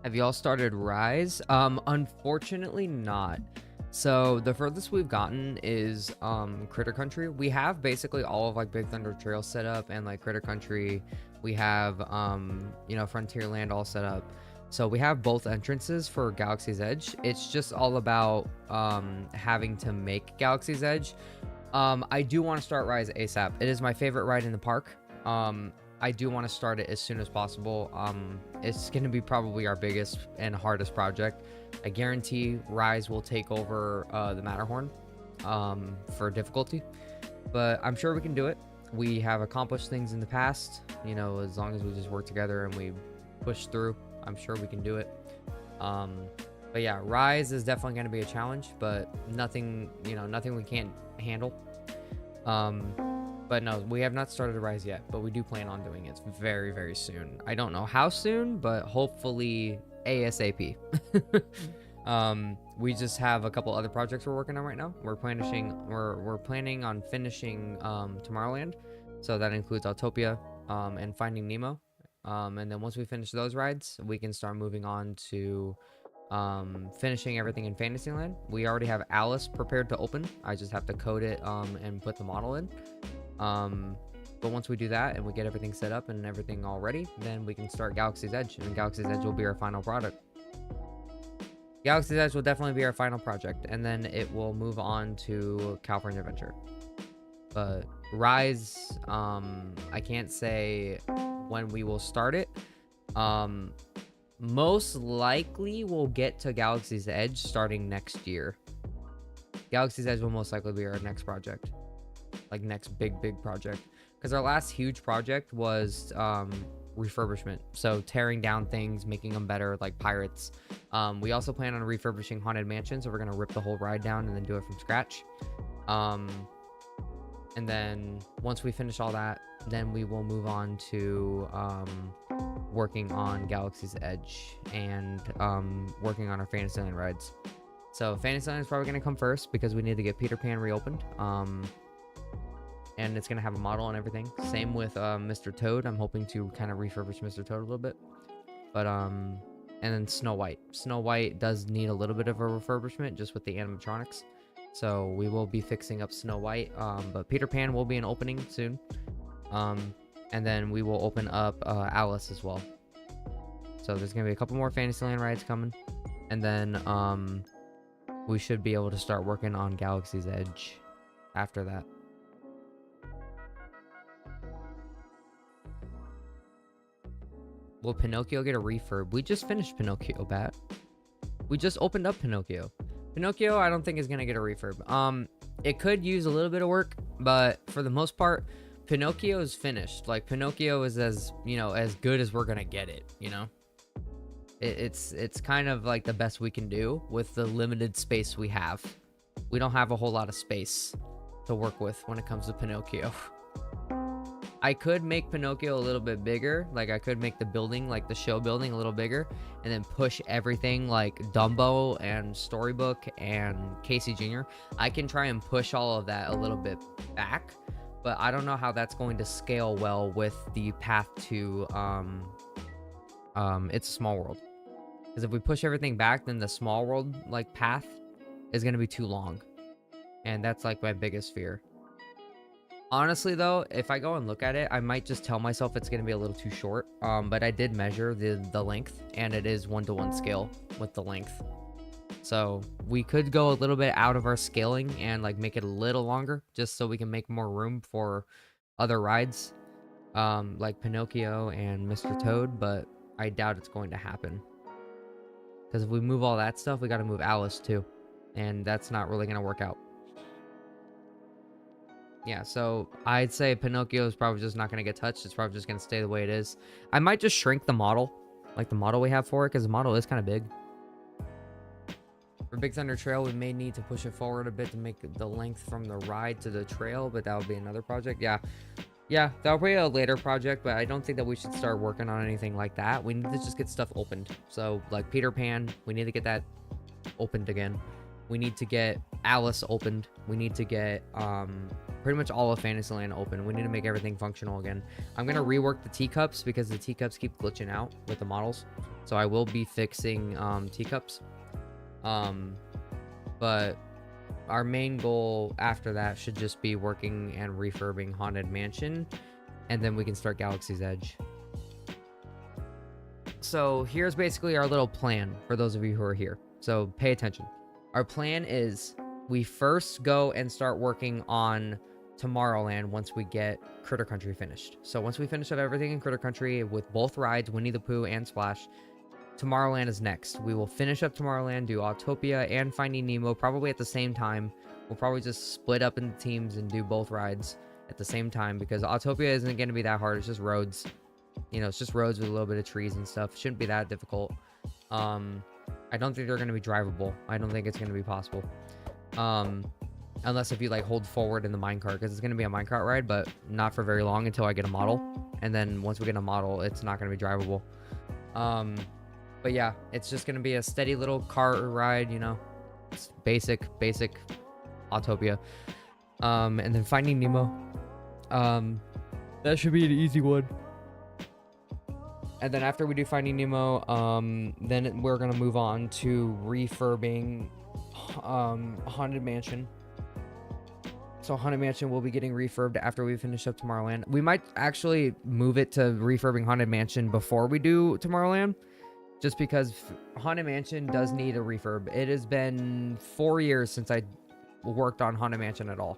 Have y'all started Rise? Unfortunately not. So the furthest we've gotten is Critter Country. We have basically all of like Big Thunder Trail set up, and like Critter Country, we have you know, Frontierland all set up. So we have both entrances for Galaxy's Edge. It's just all about having to make Galaxy's Edge. I do want to start Rise ASAP. It is my favorite ride in the park. I do want to start it as soon as possible. It's going to be probably our biggest and hardest project. I guarantee Rise will take over the Matterhorn for difficulty, but I'm sure we can do it. We have accomplished things in the past, you know, as long as we just work together and we push through, I'm sure we can do it. But yeah, Rise is definitely going to be a challenge, but nothing, you know, nothing we can't handle. But no, we have not started Rise yet, but we do plan on doing it very, very soon. I don't know how soon, but hopefully ASAP. We just have a couple other projects we're working on right now. We're planning on finishing Tomorrowland, so that includes Autopia and Finding Nemo. And then once we finish those rides, we can start moving on to finishing everything in Fantasyland. We already have Alice prepared to open. I just have to code it and put the model in. But once we do that and we get everything set up and everything all ready, then we can start Galaxy's Edge, and Galaxy's Edge will be our final product. Galaxy's Edge will definitely be our final project, and then it will move on to California Adventure. But Rise, I can't say when we will start it. Most likely we'll get to Galaxy's Edge starting next year. Galaxy's Edge will most likely be our next project, like next big project, because our last huge project was refurbishment, so tearing down things, making them better, like Pirates. We also plan on refurbishing Haunted Mansion, so we're gonna rip the whole ride down and then do it from scratch. And then once we finish all that, then we will move on to working on Galaxy's Edge and working on our Fantasyland rides. So Fantasyland is probably going to come first because we need to get Peter Pan reopened. And it's going to have a model and everything. Same with Mr. Toad. I'm hoping to kind of refurbish Mr. Toad a little bit. But and then Snow White. Snow White does need a little bit of a refurbishment just with the animatronics. So we will be fixing up Snow White. But Peter Pan will be an opening soon. And then we will open up Alice as well. So there's going to be a couple more Fantasyland rides coming. And then we should be able to start working on Galaxy's Edge after that. Will Pinocchio get a refurb? We just finished Pinocchio, Bat. We just opened up Pinocchio. Pinocchio, I don't think is going to get a refurb. It could use a little bit of work, but for the most part, Pinocchio is finished. Like, Pinocchio is as, you know, as good as we're going to get it, you know? It's kind of like the best we can do with the limited space we have. We don't have a whole lot of space to work with when it comes to Pinocchio. I could make Pinocchio a little bit bigger. Like, I could make the building, like the show building, a little bigger, and then push everything like Dumbo and Storybook and Casey Jr. I can try and push all of that a little bit back, but I don't know how that's going to scale well with the path to It's a Small World. Because if we push everything back, then the Small World like path is going to be too long, and that's like my biggest fear. Honestly, though, if I go and look at it, I might just tell myself it's going to be a little too short. But I did measure the length, and it is 1-to-1 scale with the length. So we could go a little bit out of our scaling and like make it a little longer, just so we can make more room for other rides, like Pinocchio and Mr. Toad. But I doubt it's going to happen, because if we move all that stuff, we got to move Alice too, and that's not really going to work out. Yeah, so I'd say Pinocchio is probably just not going to get touched. It's probably just going to stay the way it is. I might just shrink the model, like the model we have for it, because the model is kind of big. For Big Thunder Trail, we may need to push it forward a bit to make the length from the ride to the trail, but that would be another project. Yeah, that'll be a later project, but I don't think that we should start working on anything like that. We need to just get stuff opened. So, like Peter Pan, we need to get that opened again. We need to get Alice opened. We need to get pretty much all of Fantasyland open. We need to make everything functional again. I'm going to rework the teacups because the teacups keep glitching out with the models. So I will be fixing teacups. But our main goal after that should just be working and refurbing Haunted Mansion. And then we can start Galaxy's Edge. So here's basically our little plan for those of you who are here. So pay attention. Our plan is we first go and start working on Tomorrowland once we get Critter Country finished. So once we finish up everything in Critter Country with both rides, Winnie the Pooh and Splash, Tomorrowland is next. We will finish up Tomorrowland, do Autopia and Finding Nemo probably at the same time. We'll probably just split up into teams and do both rides at the same time because Autopia isn't going to be that hard. It's just roads. You know, it's just roads with a little bit of trees and stuff. Shouldn't be that difficult. I don't think they're going to be drivable. I don't think it's going to be possible. Unless if you like hold forward in the minecart, because it's going to be a minecart ride, but not for very long until I get a model. And then once we get a model, it's not going to be drivable. But yeah, it's just going to be a steady little car ride, you know. It's basic Autopia. And then Finding Nemo. That should be an easy one. And then after we do Finding Nemo, then we're going to move on to refurbing Haunted Mansion. So Haunted Mansion will be getting refurbed after we finish up Tomorrowland. We might actually move it to refurbing Haunted Mansion before we do Tomorrowland. Just because Haunted Mansion does need a refurb. It has been 4 years since I worked on Haunted Mansion at all.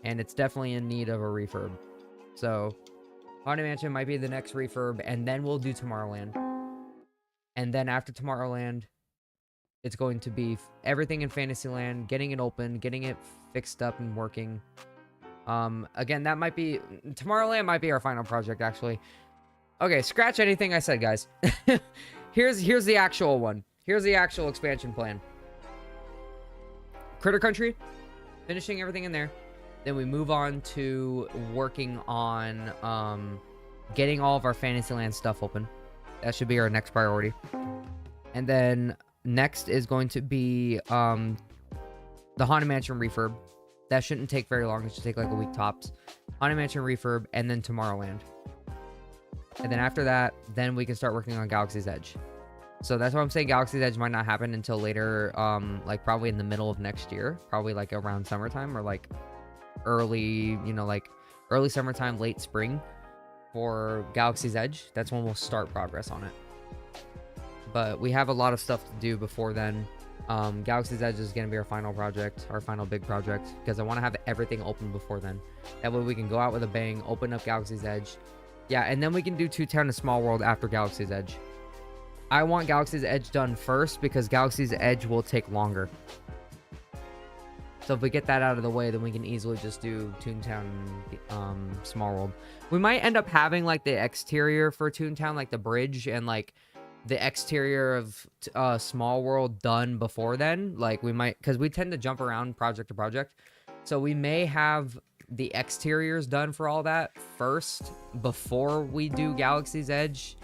And it's definitely in need of a refurb. So Haunted Mansion might be the next refurb, and then we'll do Tomorrowland. And then after Tomorrowland, it's going to be everything in Fantasyland, getting it open, getting it fixed up and working. Again, that might be... Tomorrowland might be our final project, actually. Okay, scratch anything I said, guys. Here's the actual one. Here's the actual expansion plan. Critter Country, finishing everything in there. Then we move on to working on getting all of our Fantasyland stuff open. That should be our next priority. And then next is going to be the Haunted Mansion refurb. That shouldn't take very long. It should take like a week tops. Haunted Mansion refurb, and then Tomorrowland. And then after that, then we can start working on Galaxy's Edge. So that's why I'm saying Galaxy's Edge might not happen until later, like probably in the middle of next year. Probably like around summertime or like early, you know, like early summertime, late spring for Galaxy's Edge. That's when we'll start progress on it. But we have a lot of stuff to do before then. Galaxy's Edge is going to be our final project, our final big project, because I want to have everything open before then. That way we can go out with a bang, open up Galaxy's Edge. Yeah, and then we can do Toontown and Small World after Galaxy's Edge. I want Galaxy's Edge done first because Galaxy's Edge will take longer. So if we get that out of the way, then we can easily just do Toontown and Small World. We might end up having like the exterior for Toontown, like the bridge and like the exterior of Small World done before then. Like we might, because we tend to jump around project to project. So we may have the exteriors done for all that first before we do Galaxy's Edge.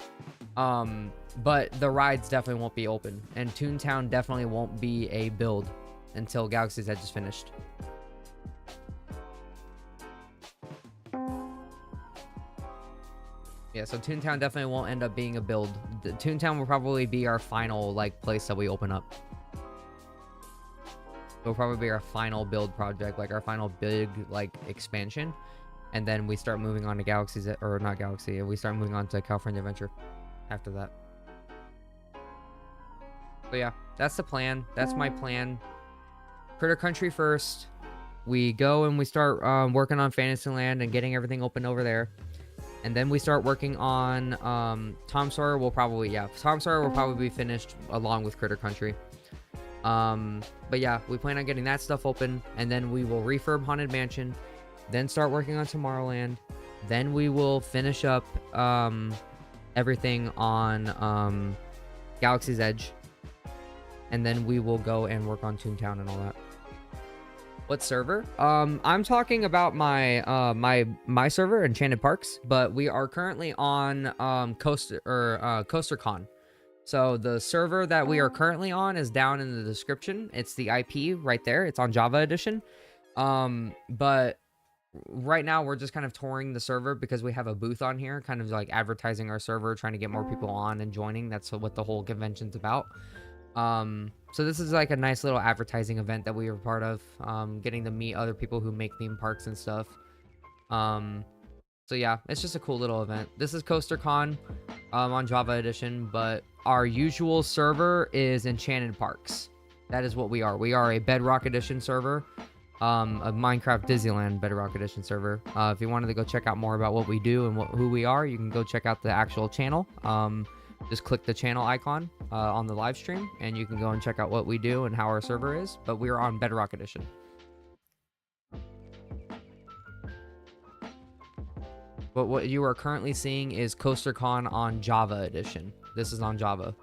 But the rides definitely won't be open, and Toontown definitely won't be a build until Galaxy's Edge is finished. Yeah, so Toontown definitely won't end up being a build. Toontown will probably be our final like place that we open up. It'll probably be our final build project, like our final big like expansion, and then we start moving on to Galaxy's, or not Galaxy, we start moving on to California Adventure after that. So yeah, that's the plan. That's my plan. Critter Country first. We go and we start working on Fantasyland and getting everything open over there. And then we start working on Tom Sawyer will probably, yeah, Tom Sawyer will probably be finished along with Critter Country. But yeah, we plan on getting that stuff open, and then we will refurb Haunted Mansion, then start working on Tomorrowland. Then we will finish up everything on Galaxy's Edge. And then we will go and work on Toontown and all that. What server? I'm talking about my my server, EnchantedParks, but we are currently on CoasterCon. So the server that we are currently on is down in the description. It's the IP right there. It's on Java Edition. But right now we're just kind of touring the server because we have a booth on here, kind of like advertising our server, trying to get more people on and joining. That's what the whole convention's about. So this is like a nice little advertising event that we were part of, getting to meet other people who make theme parks and stuff. So yeah, it's just a cool little event. This is CoasterCon, on Java Edition, but our usual server is EnchantedParks. That is what we are. We are a Bedrock Edition server, a Minecraft Disneyland Bedrock Edition server. If you wanted to go check out more about what we do and who we are, you can go check out the actual channel. Just click the channel icon on the live stream, and you can go and check out what we do and how our server is. But we are on Bedrock Edition. But what you are currently seeing is CoasterCon on Java Edition. This is on Java.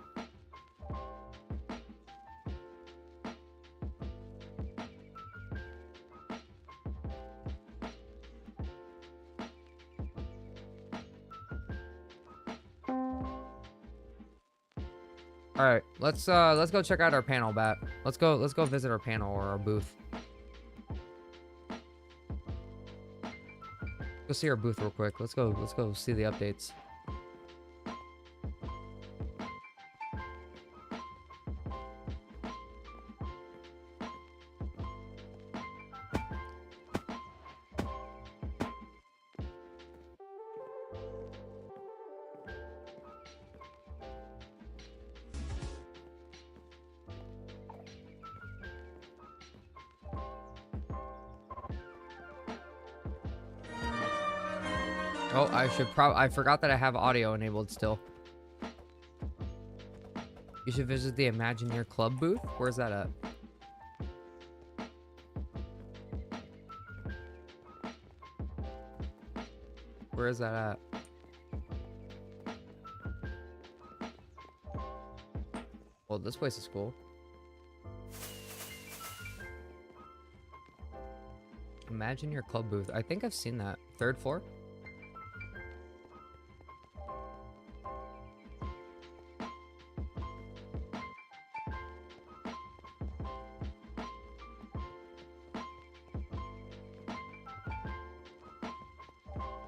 All right, let's go check out our panel, Bat. Let's go visit our panel or our booth. Go see our booth real quick. Let's go see the updates. Oh, I forgot that I have audio enabled still. You should visit the Imagineer Club booth. Where's that at? Where is that at? Well, this place is cool. Imagineer Club booth. I think I've seen that. 3rd floor?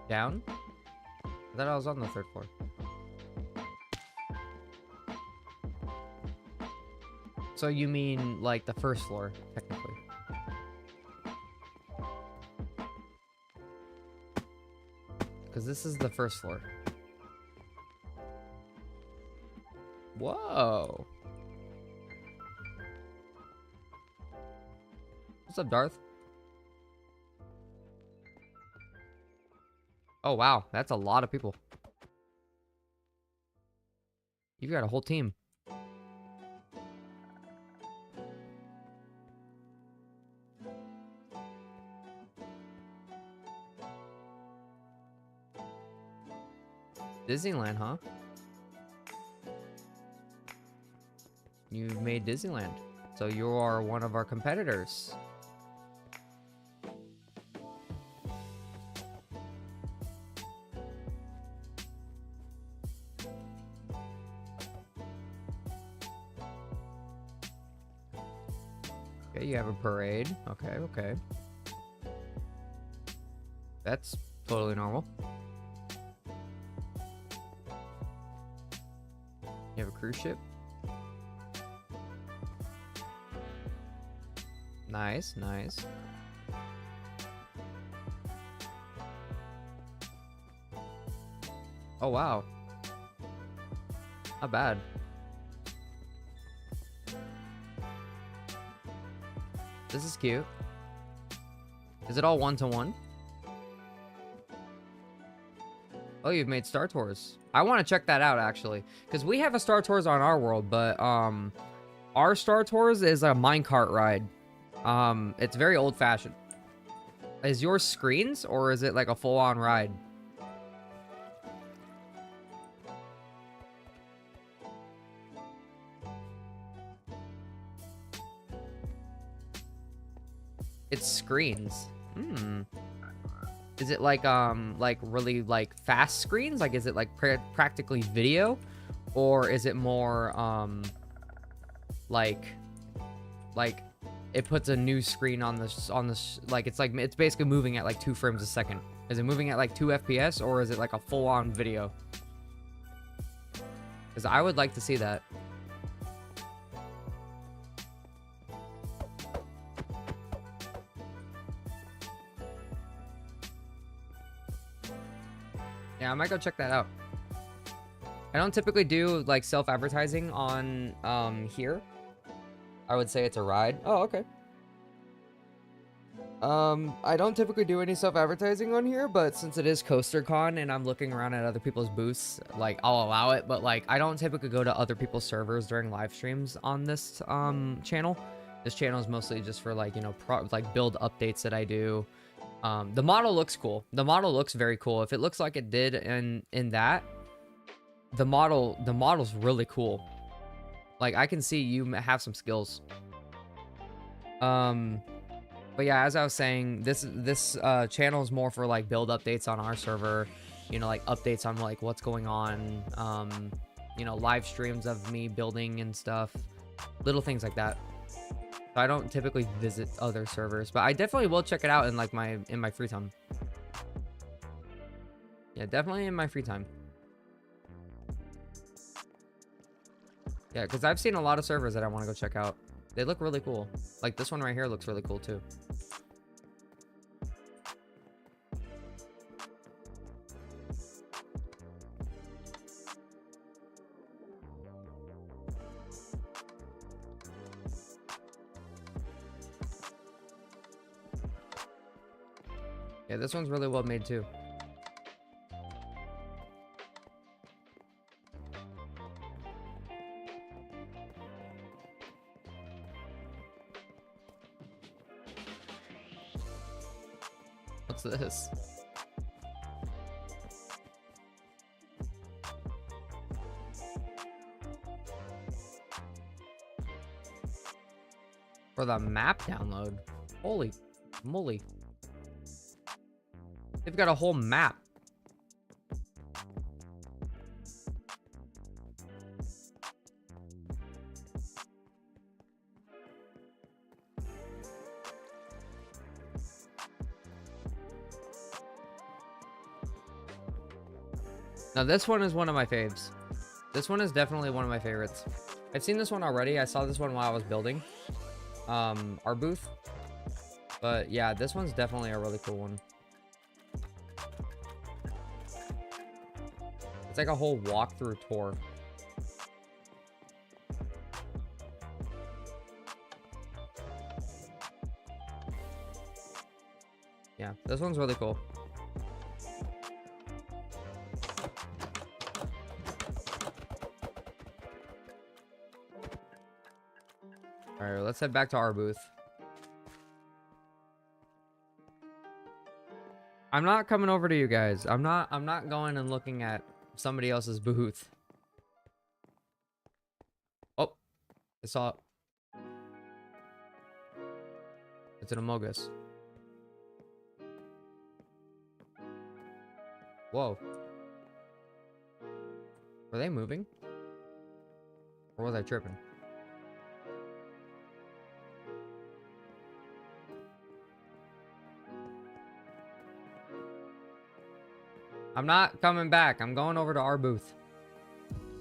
Down? I thought I was on the 3rd floor. So you mean like the 1st floor, technically. Because this is the 1st floor. Whoa. What's up, Darth? Oh, wow. That's a lot of people. You've got a whole team. Disneyland, huh? You've made Disneyland. So you are one of our competitors. Okay, you have a parade. Okay, okay. That's totally normal. You have a cruise ship. Nice, nice. Oh, wow. Not bad. This is cute. Is it all one-to-one? Oh, you've made Star Tours. I want to check that out, actually. Because we have a Star Tours on our world, but our Star Tours is a minecart ride. It's very old-fashioned. Is yours screens, or is it like a full-on ride? It's screens. Hmm. Is it like really like fast screens? Like, is it like practically video, or is it more like it puts a new screen on this like it's basically moving at like 2 frames a second. Is it moving at like 2 FPS or is it like a full-on video? Because I would like to see that. Yeah, I might go check that out. I don't typically do like self-advertising on here. I would say it's a ride. Oh, okay. I don't typically do any self-advertising on here, but since it is CoasterCon and I'm looking around at other people's booths, like I'll allow it, but like I don't typically go to other people's servers during live streams on this channel. This channel is mostly just for like, you know, like build updates that I do. The model looks cool. The model looks very cool. If it looks like it did in that, the model's really cool. Like I can see you have some skills. But yeah, as I was saying, this channel is more for like build updates on our server, you know, like updates on like what's going on, you know, live streams of me building and stuff, little things like that. So I don't typically visit other servers, but I definitely will check it out in like my free time. Yeah, definitely in my free time. Yeah, because I've seen a lot of servers that I want to go check out. They look really cool. Like this one right here looks really cool too. Yeah, this one's really well made too. What's this? For the map download. Holy moly. They've got a whole map. Now this one is one of my faves. This one is definitely one of my favorites. I've seen this one already. I saw this one while I was building our booth. But yeah, this one's definitely a really cool one. It's like a whole walkthrough tour. Yeah, this one's really cool. Alright, let's head back to our booth. I'm not coming over to you guys. I'm not going and looking at somebody else's booth. Oh, I saw it. It's an Amogus. Whoa. Were they moving? Or was I tripping? I'm not coming back. I'm going over to our booth.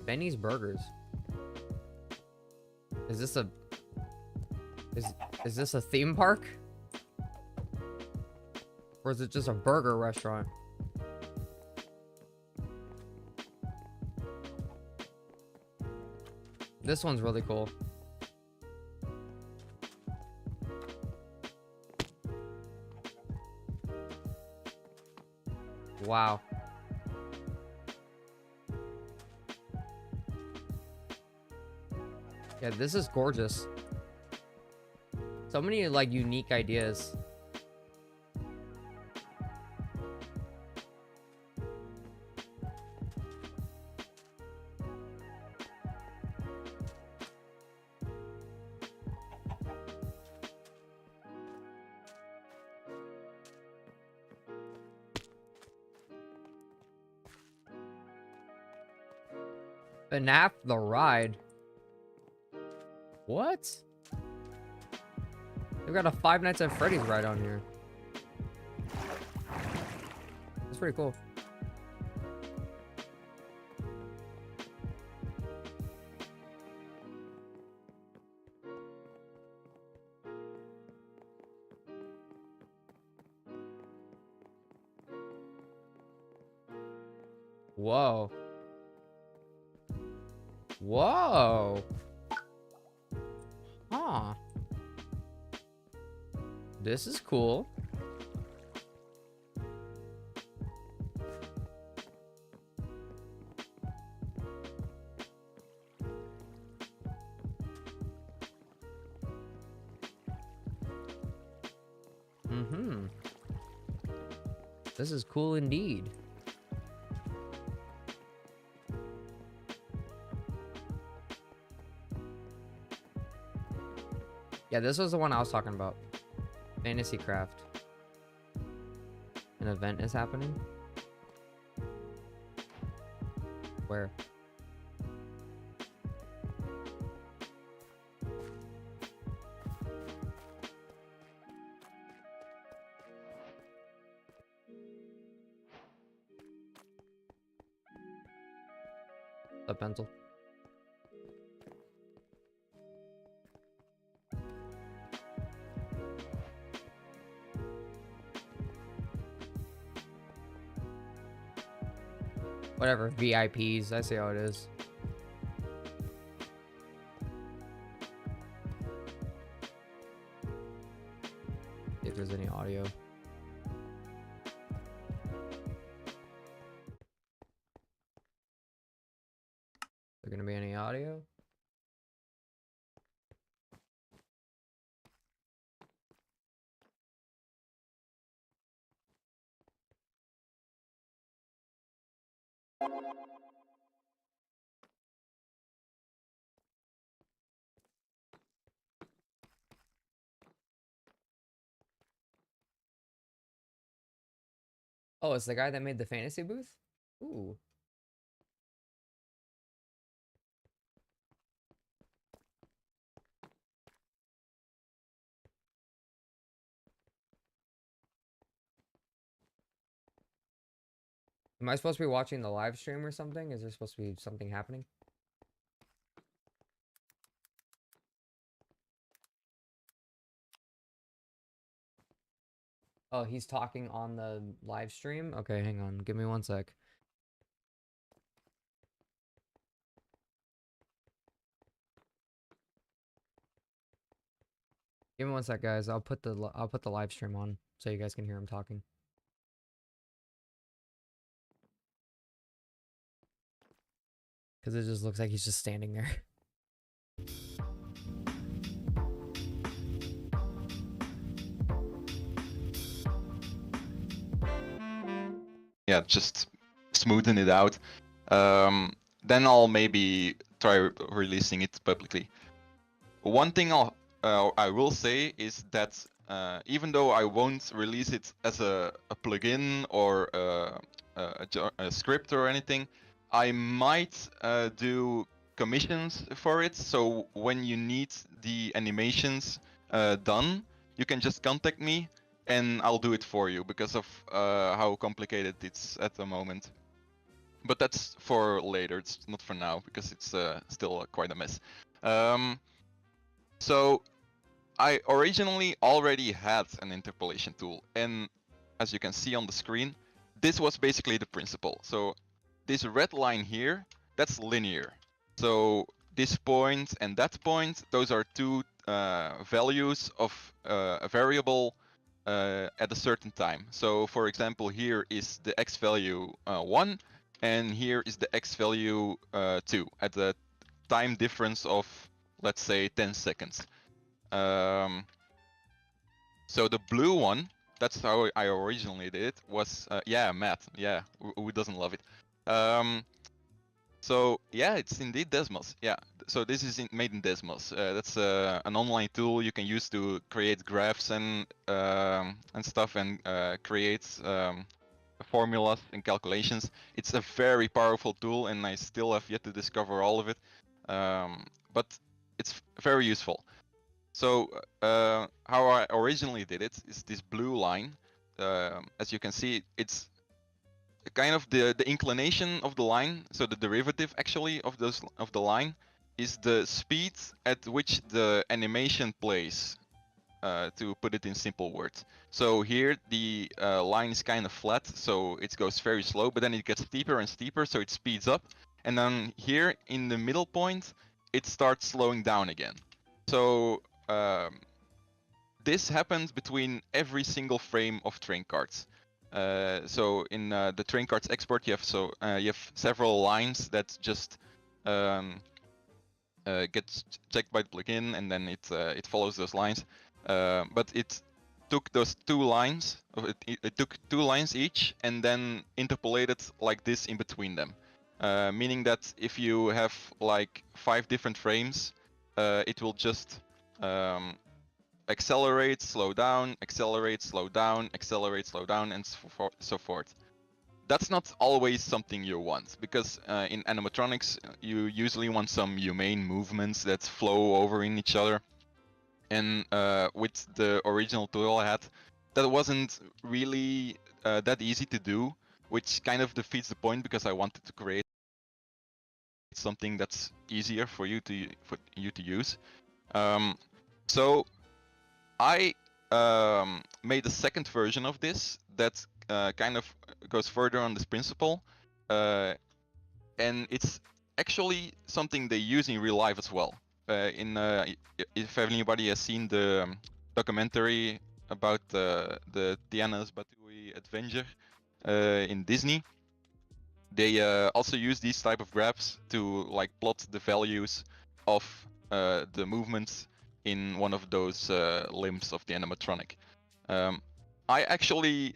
Benny's Burgers. Is this a... Is this a theme park? Or is it just a burger restaurant? This one's really cool. Wow. Yeah, this is gorgeous. So many, like, unique ideas. FNAF the ride. What? They've got a Five Nights at Freddy's ride on here. That's pretty cool. Whoa. Whoa. Huh. This is cool. Mm-hmm. This is cool indeed. Yeah, this was the one I was talking about. Fantasy Craft. An event is happening? Where? A pencil. Whatever, VIPs, I see how it is. See if there's any audio. There gonna be any audio? Oh, it's the guy that made the fantasy booth? Ooh. Am I supposed to be watching the live stream or something? Is there supposed to be something happening? Oh, he's talking on the live stream? Okay, hang on. Give me one sec. Give me one sec, guys. I'll put the live stream on so you guys can hear him talking. Because it just looks like he's just standing there. Yeah, just smoothen it out. Then I'll maybe try releasing it publicly. One thing I will say is that even though I won't release it as a plugin or a script or anything, I might do commissions for it. So when you need the animations done, you can just contact me and I'll do it for you because of how complicated it's at the moment. But that's for later, it's not for now because it's still quite a mess. So I originally already had an interpolation tool, and as you can see on the screen, this was basically the principle. So this red line here, that's linear. So this point and that point, those are two values of a variable at a certain time. So for example, here is the x value 1, and here is the x value 2 at the time difference of, let's say, 10 seconds. So the blue one, that's how I originally did it, was, yeah, math. Yeah, who doesn't love it? So yeah, it's indeed Desmos. Yeah, so this is made in Desmos. That's an online tool you can use to create graphs and stuff, and create formulas and calculations. It's a very powerful tool, and I still have yet to discover all of it. But it's very useful. So how I originally did it is this blue line. As you can see, it's kind of the inclination of the line. So the derivative actually of the line is the speed at which the animation plays. To put it in simple words. So here the line is kind of flat, so it goes very slow, but then it gets steeper and steeper, so it speeds up. And then here in the middle point, it starts slowing down again. So this happens between every single frame of train cards. So in the train cards export, you have several lines that just gets checked by the plugin, and then it follows those lines. But it took those two lines, it took two lines each, and then interpolated like this in between them. Meaning that if you have like 5 different frames, it will just accelerate, slow down, accelerate, slow down, accelerate, slow down, and so forth. That's not always something you want, because in animatronics you usually want some humane movements that flow over in each other. And with the original tool I had, that wasn't really that easy to do, which kind of defeats the point, because I wanted to create something that's easier for you to use. So I made a second version of this that kind of goes further on this principle, and it's actually something they use in real life as well. If anybody has seen the documentary about the Tiana's Batui adventure in Disney, they also use these type of graphs to like plot the values of the movements in one of those limbs of the animatronic. I actually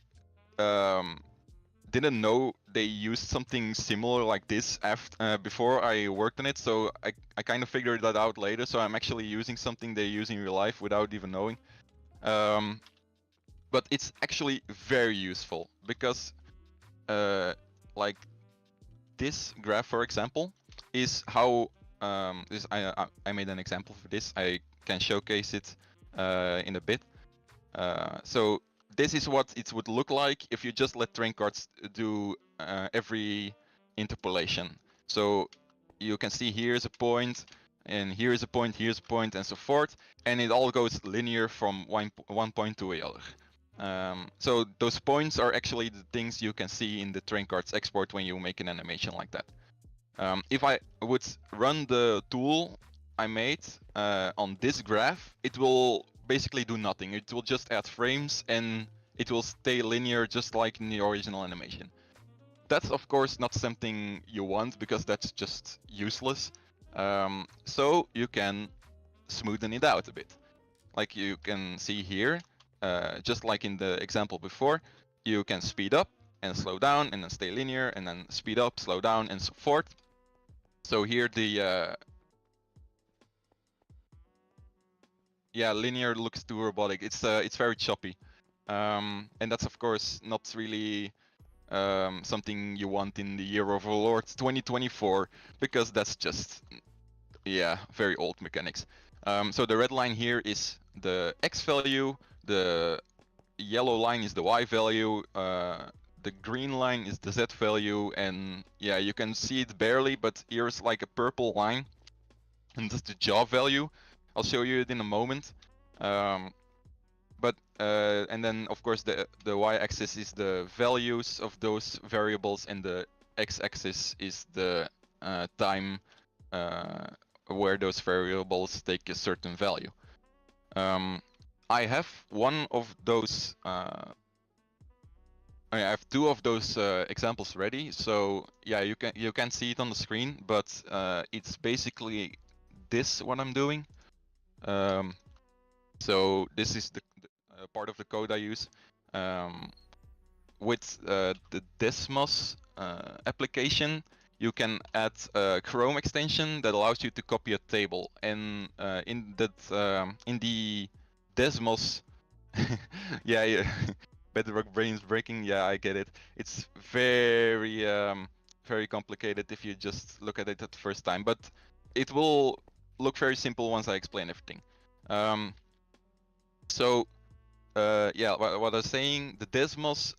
didn't know they used something similar like this before I worked on it, so I kind of figured that out later. So I'm actually using something they use in real life without even knowing. But it's actually very useful, because like this graph, for example, is how I made an example for this. I can showcase it in a bit. So this is what it would look like if you just let train cards do every interpolation. So you can see here's a point, and here's a point, here's a point, and so forth, and it all goes linear from one point to the other. So those points are actually the things you can see in the train cards export when you make an animation like that. If I would run the tool I made on this graph, it will basically do nothing. It will just add frames and it will stay linear just like in the original animation. That's of course not something you want, because that's just useless. So you can smoothen it out a bit. Like you can see here, just like in the example before, you can speed up and slow down and then stay linear and then speed up, slow down, and so forth. So here the linear looks too robotic. It's very choppy, and that's of course not really something you want in the year of our Lord 2024, because that's just very old mechanics. So the red line here is the X value, the yellow line is the Y value, the green line is the Z value, and yeah, you can see it barely, but here's like a purple line, and that's the jaw value. I'll show you it in a moment. And then of course the y-axis is the values of those variables, and the x-axis is the time where those variables take a certain value. I have one of those. I have two of those examples ready. So yeah, you can see it on the screen, but it's basically this what I'm doing. So this is the part of the code I use. With the Desmos application, you can add a Chrome extension that allows you to copy a table, and in the Desmos, yeah, Bedrock brains breaking. Yeah, I get it. It's very very complicated if you just look at it at the first time, but it will look very simple once I explain everything. So yeah, what I was saying, the Desmos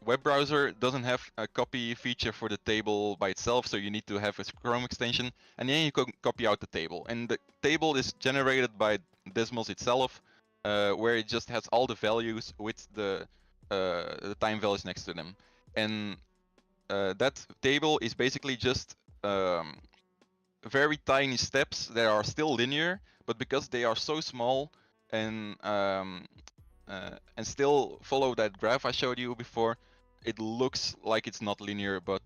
web browser doesn't have a copy feature for the table by itself, so you need to have a Chrome extension, and then you can copy out the table. And the table is generated by Desmos itself, where it just has all the values with the time values next to them. And that table is basically just very tiny steps that are still linear, but because they are so small and still follow that graph I showed you before, it looks like it's not linear, but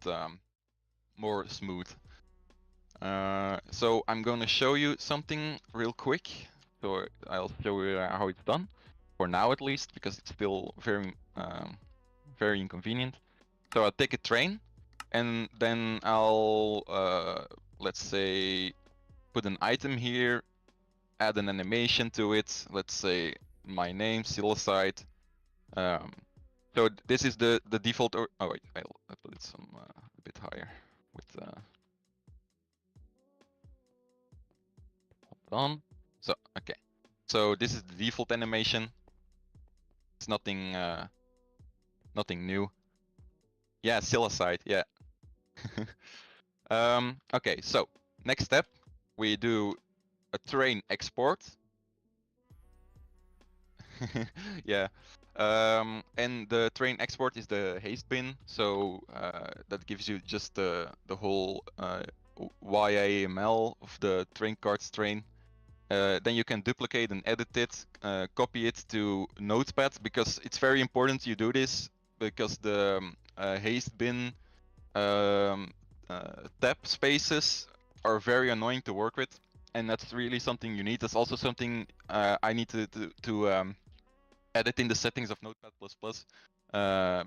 more smooth. So I'm going to show you something real quick. So I'll show you how it's done, for now at least, because it's still very inconvenient. So I'll take a train, and then I'll, let's say, put an item here, add an animation to it. Let's say my name, Silacide. So this is the default. Oh wait, I'll put it some a bit higher. With hold on. So okay. So this is the default animation. It's nothing new. Yeah, Silacide. Yeah. Okay. So next step, we do a train export. Yeah. And the train export is the haste bin, so that gives you just the whole YAML of the train cards train. Then you can duplicate and edit it, copy it to Notepad, because it's very important you do this, because the haste bin tab spaces are very annoying to work with, and that's really something you need. That's also something I need to edit in the settings of Notepad++,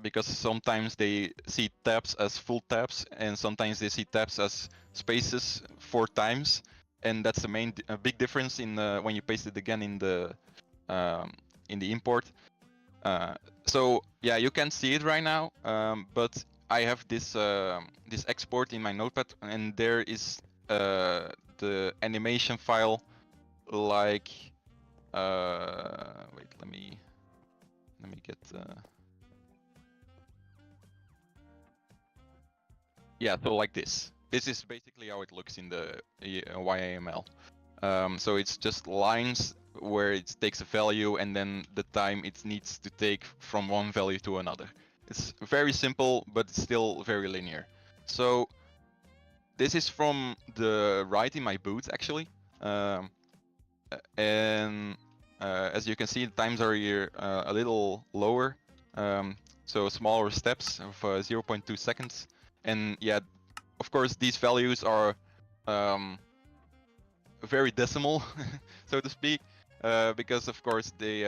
because sometimes they see tabs as full tabs, and sometimes they see tabs as spaces 4 times, and that's the main big difference in when you paste it again in the import. So yeah, you can see it right now, but I have this this export in my Notepad, and there is the animation file, like wait, let me get yeah, so like this. This is basically how it looks in the YAML. So it's just lines where it takes a value and then the time it needs to take from one value to another. It's very simple, but it's still very linear. So this is from the right in my boot, actually. And as you can see, the times are here a little lower. So smaller steps of 0.2 seconds. And yeah, of course, these values are very decimal, so to speak, because of course they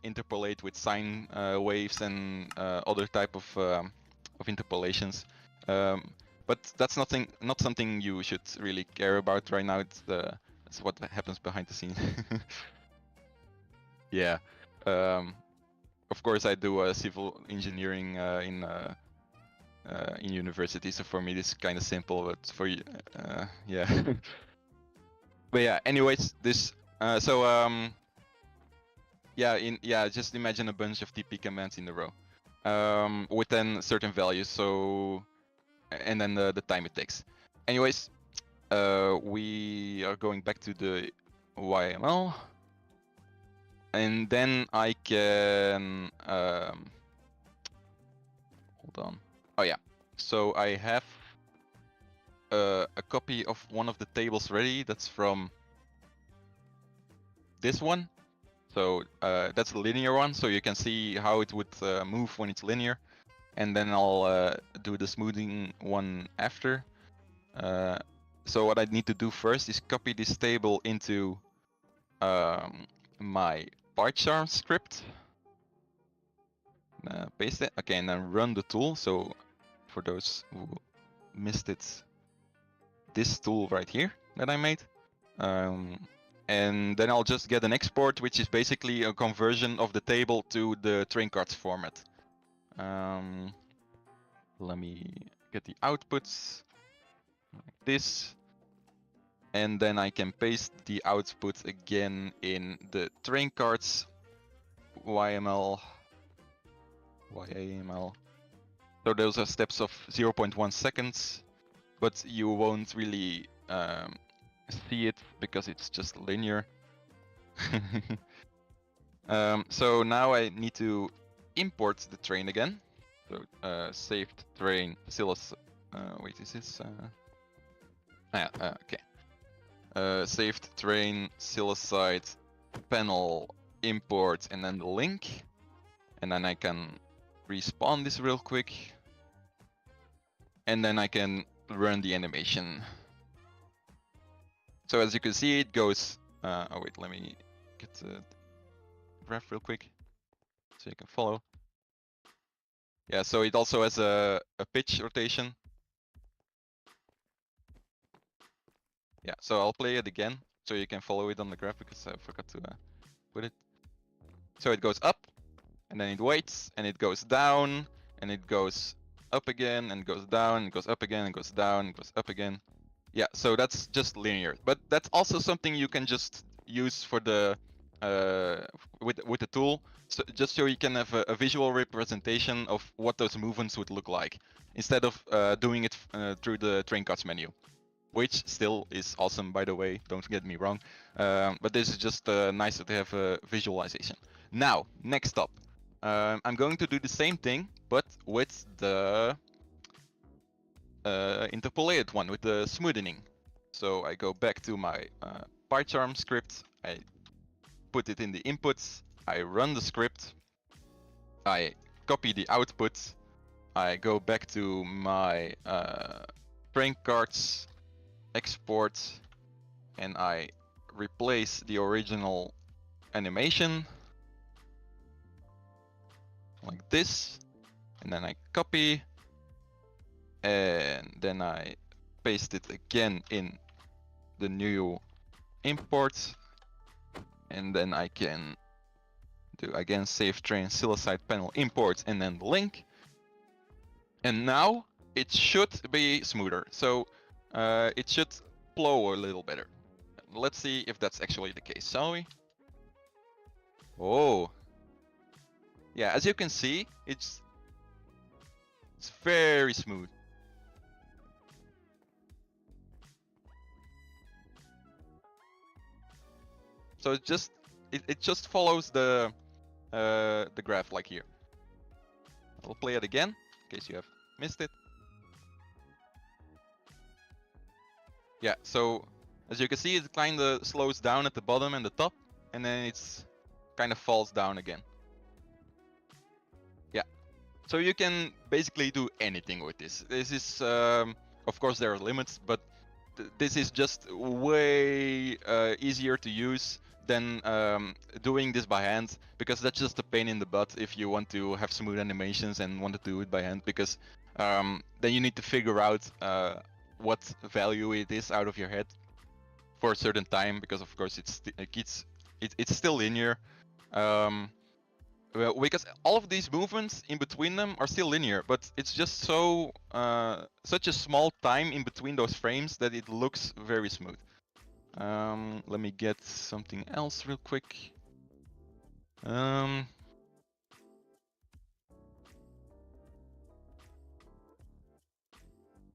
interpolate with sine waves and other type of interpolations. But that's not something you should really care about right now. It's what happens behind the scenes. Yeah. Of course, I do civil engineering in university, so for me this is kind of simple. But for you, yeah. But yeah. Anyways, this. Yeah, just imagine a bunch of TP commands in a row, with then certain values. So, and then the time it takes. Anyways, we are going back to the YML. And then I can, hold on. Oh yeah, so I have a copy of one of the tables ready. That's from this one. So that's a linear one, so you can see how it would move when it's linear. And then I'll do the smoothing one after. So what I need to do first is copy this table into my PyCharm script. Paste it. Okay, and then run the tool. So for those who missed it, this tool right here that I made. And then I'll just get an export, which is basically a conversion of the table to the train cards format. Let me get the outputs like this. and then I can paste the output again in the train cards YAML. So those are steps of 0.1 seconds, but you won't really see it because it's just linear. So now I need to import the train again. So saved train wait, is this? Okay. Saved train Silacide panel import and then the link, and then I can respawn this real quick, and then I can run the animation. So as you can see, it goes. Oh wait, let me get the graph real quick so you can follow. Yeah, so it also has a pitch rotation. Yeah, so I'll play it again so you can follow it on the graph because I forgot to put it. So it goes up, and then it waits, and it goes down, and it goes up again, and goes down, and goes up again, and goes down, and goes up again. Yeah, so that's just linear, but that's also something you can just use for the with the tool, so just so you can have a visual representation of what those movements would look like instead of doing it through the train cards menu, which still is awesome, by the way. Don't get me wrong, but this is just nice to have a visualization. Now, next up, I'm going to do the same thing, but with the interpolated one, with the smoothing. So I go back to my PyCharm script, I put it in the inputs, I run the script, I copy the output, I go back to my train cards, export, and I replace the original animation like this, and then I copy, and then I paste it again in the new import, and then I can do again save train Silacide panel import and then the link, and now it should be smoother, so it should flow a little better. Let's see if that's actually the case, shall we? Oh, yeah, as you can see, it's very smooth. So it just follows the graph like here. I'll play it again in case you have missed it. Yeah, so as you can see, it kind of slows down at the bottom and the top, and then it's kind of falls down again. Yeah, so you can basically do anything with this. This is, of course, there are limits, but this is just way easier to use than doing this by hand, because that's just a pain in the butt if you want to have smooth animations and want to do it by hand, because then you need to figure out what value it is out of your head for a certain time, because of course it's still linear. Well, because all of these movements in between them are still linear, but it's just so such a small time in between those frames that it looks very smooth. Let me get something else real quick.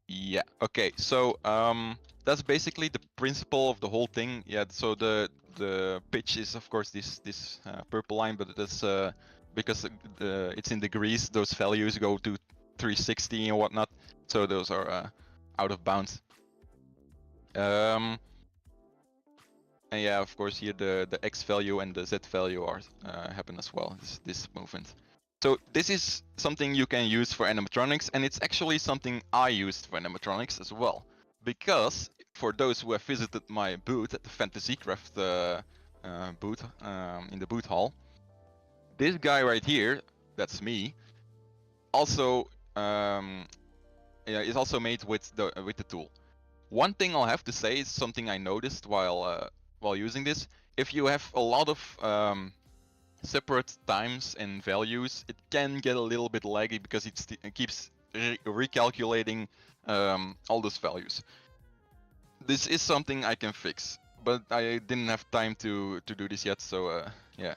Yeah, okay, so that's basically the principle of the whole thing. Yeah, so the pitch is of course this purple line, but that's because it's in degrees, those values go to 360 and whatnot, so those are out of bounds. And yeah, of course here the X value and the Z value are happen as well, this movement. So this is something you can use for animatronics, and it's actually something I used for animatronics as well. Because for those who have visited my booth at the Fantasycraft booth in the booth hall, this guy right here, that's me, also is also made with the tool. One thing I'll have to say is something I noticed while using this. If you have a lot of separate times and values, it can get a little bit laggy because it keeps recalculating all those values. this is something I can fix, but I didn't have time to do this yet. So yeah.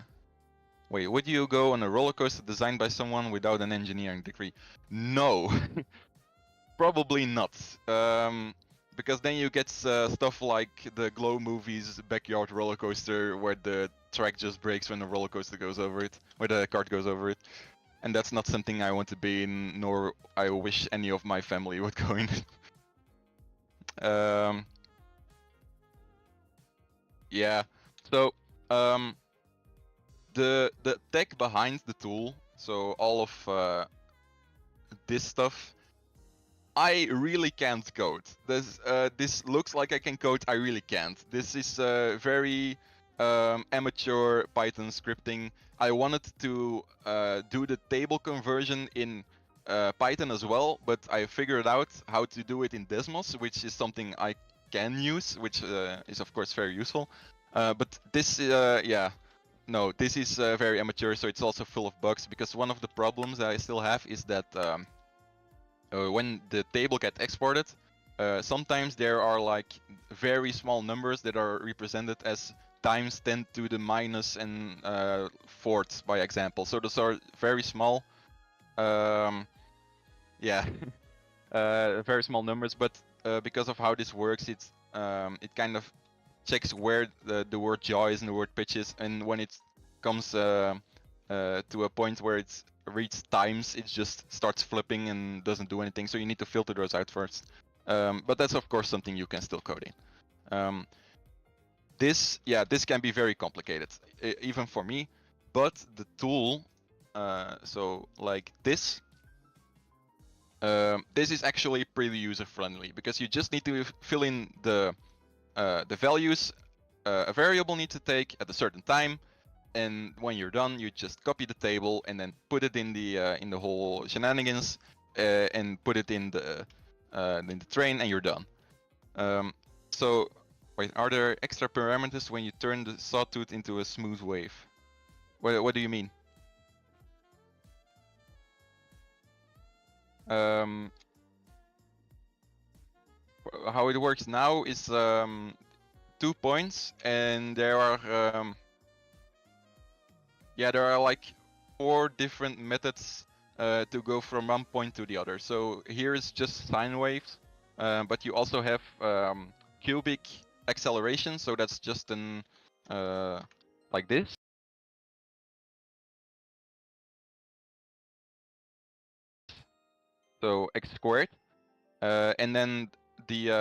Wait, would you go on a roller coaster designed by someone without an engineering degree? No, probably not. Because then you get stuff like the Glow movies backyard roller coaster, where the track just breaks when the roller coaster goes over it, where the cart goes over it, and that's not something I want to be in, nor I wish any of my family would go in. Yeah. So the tech behind the tool, so all of this stuff, I really can't code. This looks like I can code. I really can't. This is very amateur Python scripting. I wanted to do the table conversion in Python as well, but I figured out how to do it in Desmos, which is something I can use, which is of course very useful. But this, yeah, no, this is very amateur, so it's also full of bugs, because one of the problems that I still have is that when the table gets exported, sometimes there are like very small numbers that are represented as times 10 to the minus and fourths, by example. So those are very small, yeah, very small numbers. But because of how this works, it kind of checks where the word jaw is and the word pitch is, and when it comes to a point where it's reads times, it just starts flipping and doesn't do anything. So you need to filter those out first. But that's of course something you can still code in. This can be very complicated, even for me. But the tool, so like this is actually pretty user friendly, because you just need to fill in the values a variable needs to take at a certain time. And when you're done, you just copy the table and then put it in the whole shenanigans, and put it in the train, and you're done. So, wait, are there extra parameters when you turn the sawtooth into a smooth wave? What do you mean? How it works now is 2 points, and there are there are like 4 different methods to go from one point to the other. So here is just sine waves, but you also have cubic acceleration. So that's just an like this. So x squared, and then the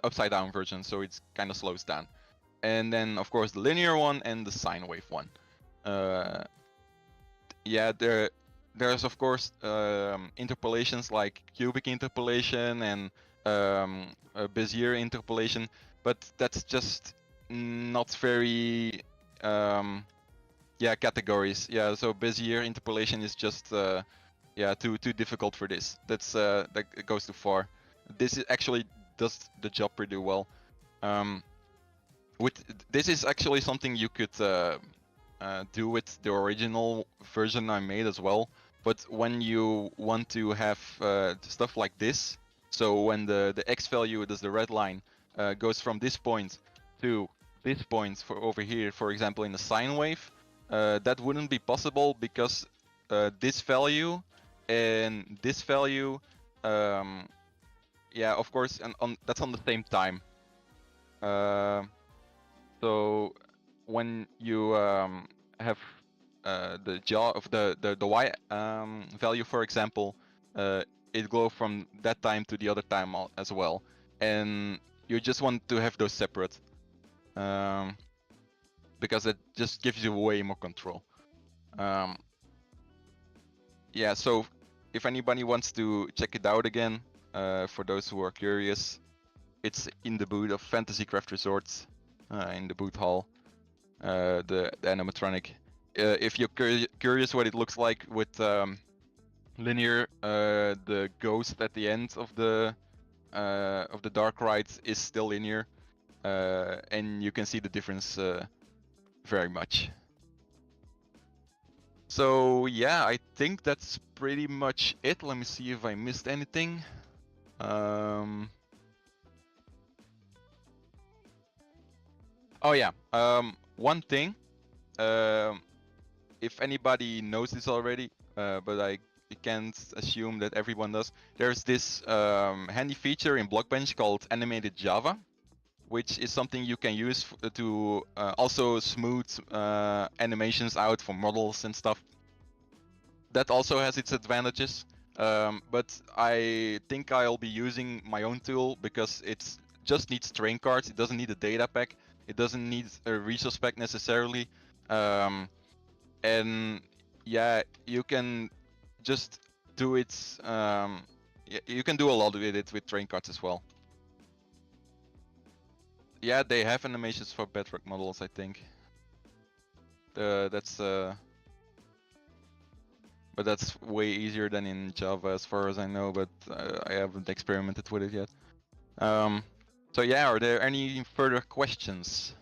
upside down version. So it kind of slows down. And then of course the linear one and the sine wave one. Yeah, there's of course interpolations like cubic interpolation and Bezier interpolation, but that's just not very categories. Yeah, so Bezier interpolation is just too difficult for this. That's that goes too far. This actually does the job pretty well. This is actually something you could do with the original version I made as well. But when you want to have stuff like this, so when the x value, that's the red line, goes from this point to this point for over here, for example, in a sine wave, that wouldn't be possible because this value and this value, of course, and that's on the same time. So when you have the jaw of the y value, for example, it go from that time to the other time as well, and you just want to have those separate, because it just gives you way more control. Yeah, so if anybody wants to check it out again, for those who are curious, it's in the booth of Fantasy Craft Resorts, in the booth hall, the animatronic. If you're curious what it looks like with linear, the ghost at the end of the dark ride is still linear, and you can see the difference very much. So yeah, I think that's pretty much it. Let me see if I missed anything. Oh yeah. One thing. Um, if anybody knows this already, but I can't assume that everyone does. There's this handy feature in Blockbench called Animated Java, which is something you can use to also smooth animations out for models and stuff. That also has its advantages, but I think I'll be using my own tool because it just needs train cards. It doesn't need a data pack. It doesn't need a resource pack necessarily. And yeah, you can just do it. You can do a lot with it with train cards as well. Yeah, they have animations for Bedrock models, I think. But that's way easier than in Java, as far as I know. But I haven't experimented with it yet. So yeah, are there any further questions?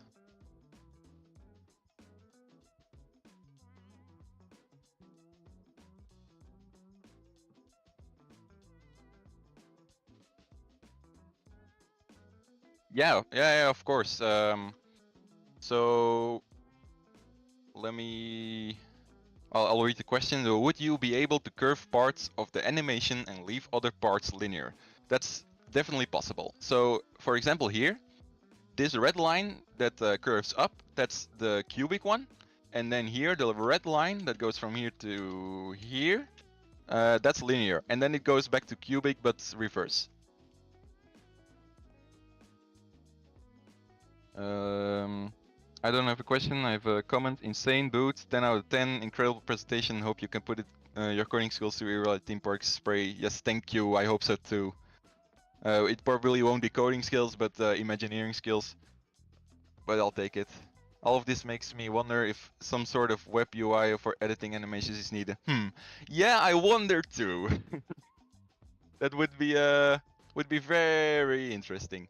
Yeah, of course. So let me. I'll read the question. Would you be able to curve parts of the animation and leave other parts linear? That's definitely possible. So, for example, here, this red line that curves up, that's the cubic one. And then here, the red line that goes from here to here, that's linear. And then it goes back to cubic, but reverse. I don't have a question. I have a comment. Insane boot, 10 out of 10. Incredible presentation. Hope you can put it your coding skills to real at Theme Parks Spray. Yes, thank you. I hope so too. It probably won't be coding skills, but Imagineering skills. But I'll take it. All of this makes me wonder if some sort of web UI for editing animations is needed. Yeah, I wonder too. That would be very interesting.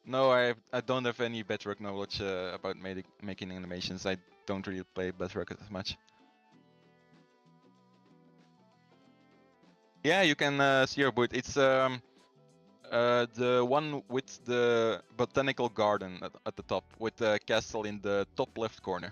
No, I don't have any Bedrock knowledge about making animations. I don't really play Bedrock as much. Yeah, you can see your boot. It's the one with the botanical garden at the top, with the castle in the top left corner.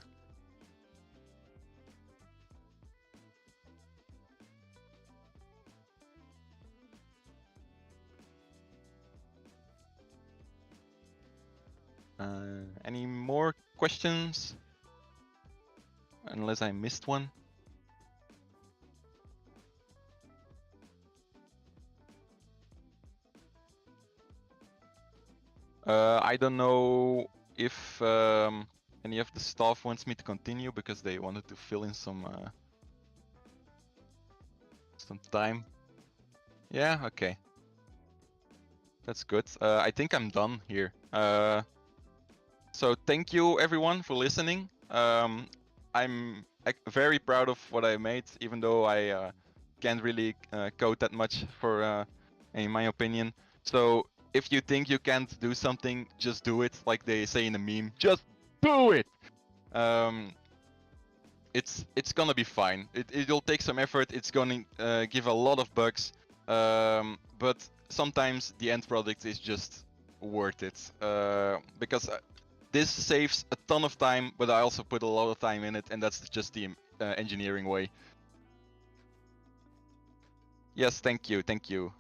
Any more questions? Unless I missed one. I don't know if any of the staff wants me to continue because they wanted to fill in some time. Yeah, okay. That's good. I think I'm done here. So thank you everyone for listening. I'm very proud of what I made, even though I can't really code that much for, in my opinion. So if you think you can't do something, just do it. Like they say in a meme, just do it. It's gonna be fine. It'll take some effort. It's gonna give a lot of bugs, but sometimes the end product is just worth it because this saves a ton of time, but I also put a lot of time in it, and that's just the engineering way. Yes, thank you.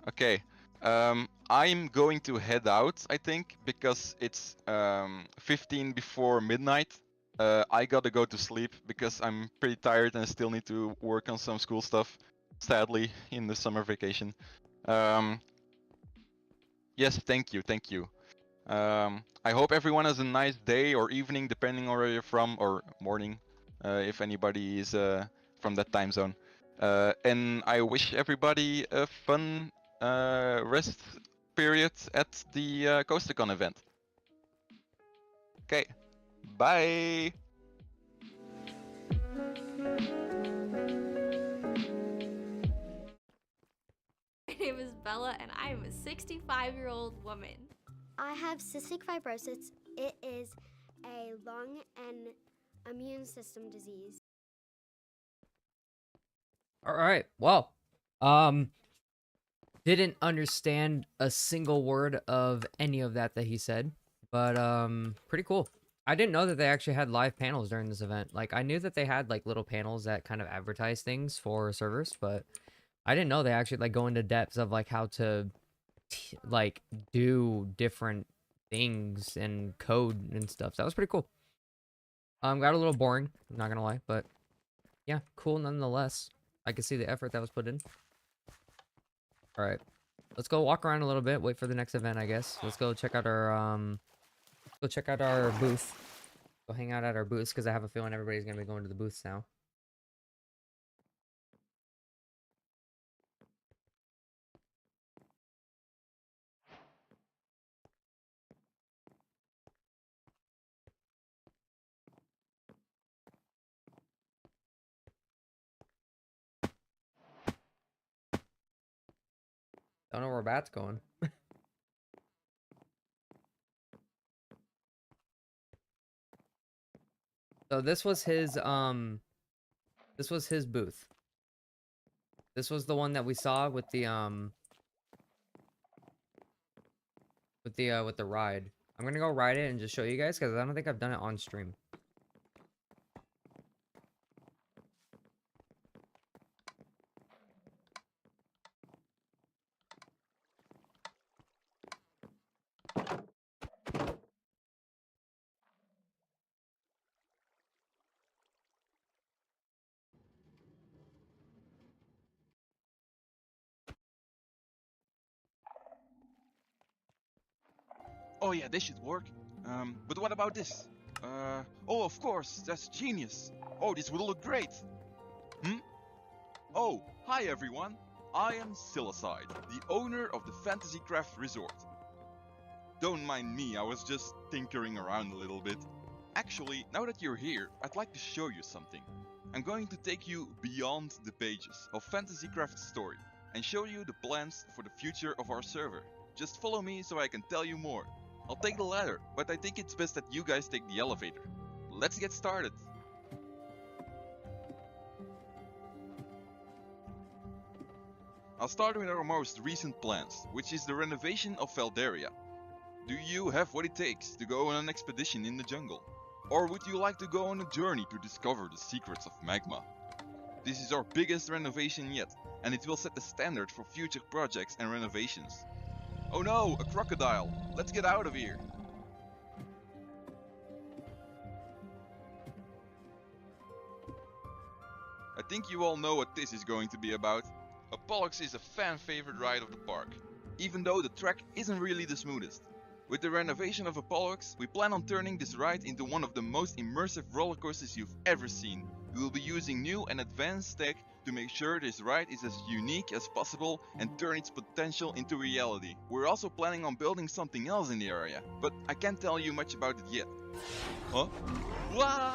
Okay, I'm going to head out, I think, because it's 15 before midnight. I gotta go to sleep because I'm pretty tired and I still need to work on some school stuff, sadly, in the summer vacation. Yes, thank you. I hope everyone has a nice day or evening, depending on where you're from, or morning, if anybody is from that time zone. And I wish everybody a fun rest period at the CoasterCon event. Okay, bye! My name is Bella, and I am a 65-year-old woman. I have cystic fibrosis. It is a lung and immune system disease. All right. Well, didn't understand a single word of any of that he said, but pretty cool. I didn't know that they actually had live panels during this event. Like, I knew that they had like little panels that kind of advertise things for servers, but I didn't know they actually like go into depths of like how to like do different things and code and stuff. So that was pretty cool. Got a little boring, I'm not gonna lie, but yeah, cool nonetheless. I can see the effort that was put in. All right, let's go walk around a little bit. Wait for the next event, I guess. Let's go check out our booth. Go hang out at our booths because I have a feeling everybody's gonna be going to the booths now. Don't know where Bat's going. So this was his booth. This was the one that we saw with the with the ride. I'm gonna go ride it and just show you guys because I don't think I've done it on stream. Oh yeah, this should work. But what about this? Oh, of course, that's genius. Oh, this will look great. Oh, hi everyone. I am Silacide, the owner of the Fantasy Craft Resort. Don't mind me, I was just tinkering around a little bit. Actually, now that you're here, I'd like to show you something. I'm going to take you beyond the pages of Fantasy Craft's story and show you the plans for the future of our server. Just follow me so I can tell you more. I'll take the ladder, but I think it's best that you guys take the elevator. Let's get started. I'll start with our most recent plans, which is the renovation of Valdaria. Do you have what it takes to go on an expedition in the jungle? Or would you like to go on a journey to discover the secrets of magma? This is our biggest renovation yet, and it will set the standard for future projects and renovations. Oh no, a crocodile! Let's get out of here! I think you all know what this is going to be about. Apollox is a fan favorite ride of the park, even though the track isn't really the smoothest. With the renovation of Apollox, we plan on turning this ride into one of the most immersive roller coasters you've ever seen. We will be using new and advanced tech to make sure this ride is as unique as possible and turn its potential into reality. We're also planning on building something else in the area, but I can't tell you much about it yet. Huh? Wah!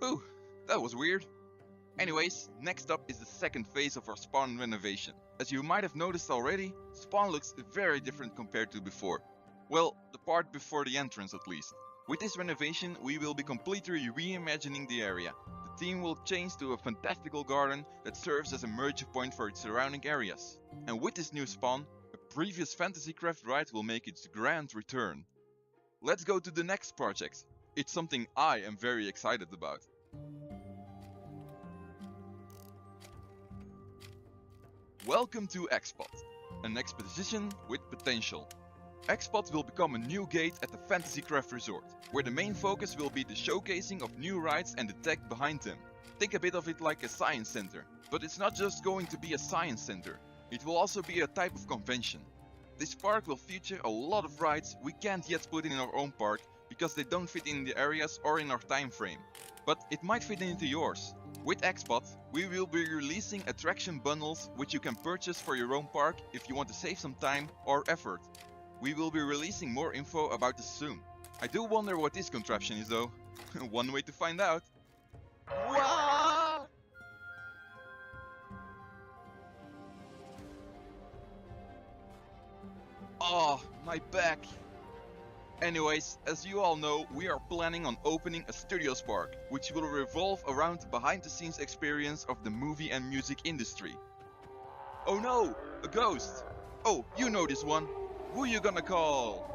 Ooh, that was weird. Anyways, next up is the second phase of our spawn renovation. As you might have noticed already, spawn looks very different compared to before. Well, the part before the entrance at least. With this renovation, we will be completely reimagining the area. The theme will change to a fantastical garden that serves as a merge point for its surrounding areas. And with this new spawn, a previous Fantasy Craft ride will make its grand return. Let's go to the next project. It's something I am very excited about. Welcome to Xpot, an exposition with potential. Xpot will become a new gate at the Fantasy Craft Resort, where the main focus will be the showcasing of new rides and the tech behind them. Think a bit of it like a science center, but it's not just going to be a science center, it will also be a type of convention. This park will feature a lot of rides we can't yet put in our own park because they don't fit in the areas or in our time frame, but it might fit into yours. With Xpot, we will be releasing attraction bundles which you can purchase for your own park if you want to save some time or effort. We will be releasing more info about this soon. I do wonder what this contraption is though. One way to find out. Wah! Oh, my back. Anyways, as you all know, we are planning on opening a studios park, which will revolve around the behind-the-scenes experience of the movie and music industry. Oh no, a ghost! Oh, you know this one. Who you gonna call?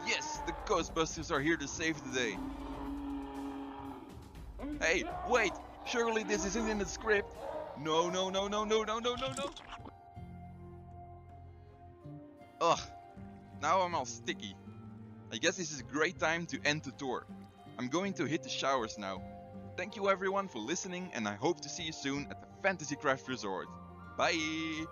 Yes, the Ghostbusters are here to save the day. Hey, wait! Surely this isn't in the script. No, no, no, no, no, no, no, no, no. Ugh, now I'm all sticky. I guess this is a great time to end the tour. I'm going to hit the showers now. Thank you everyone for listening, and I hope to see you soon at the Fantasy Craft Resort. Bye!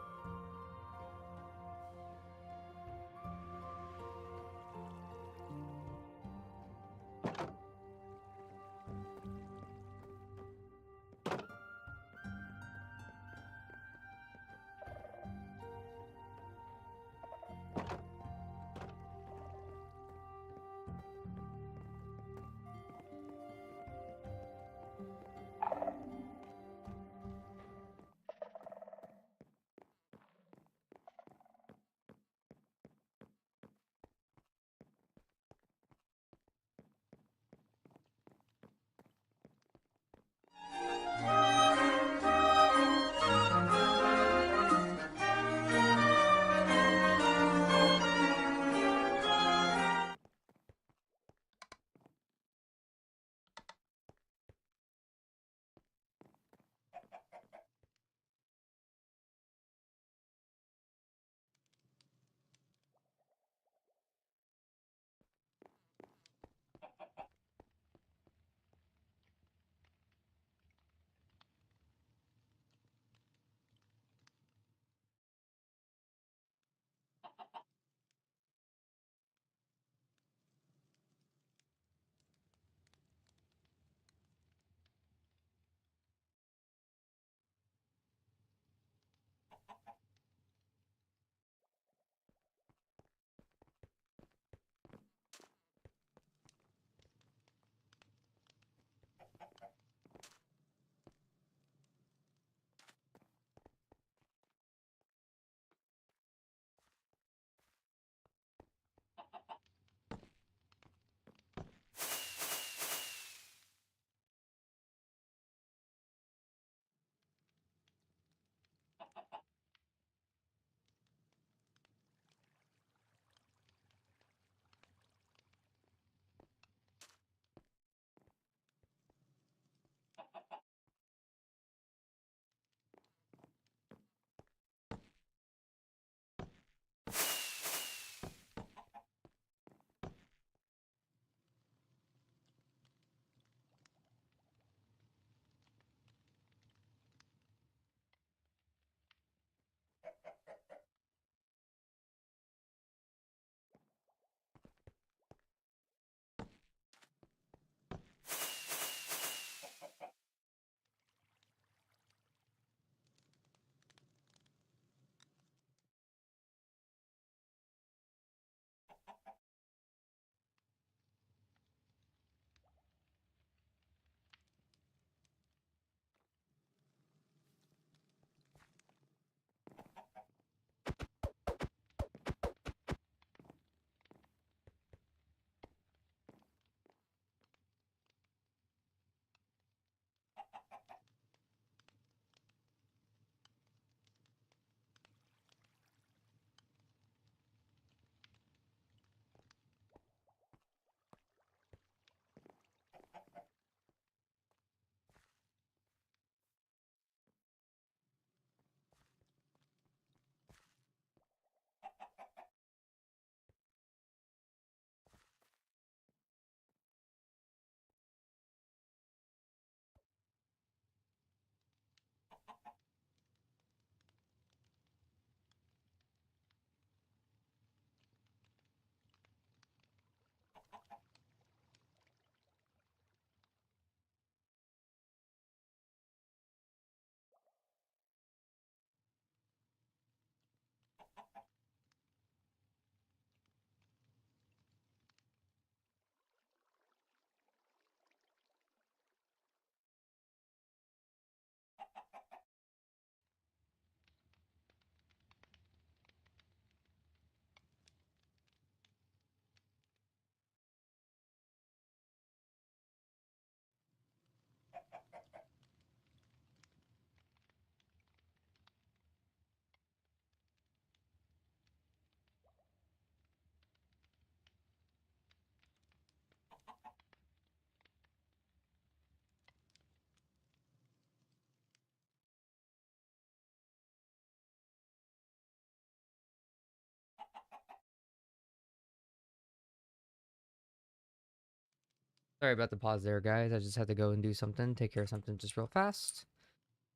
Sorry about the pause there, guys. I just had to go and do something, take care of something just real fast.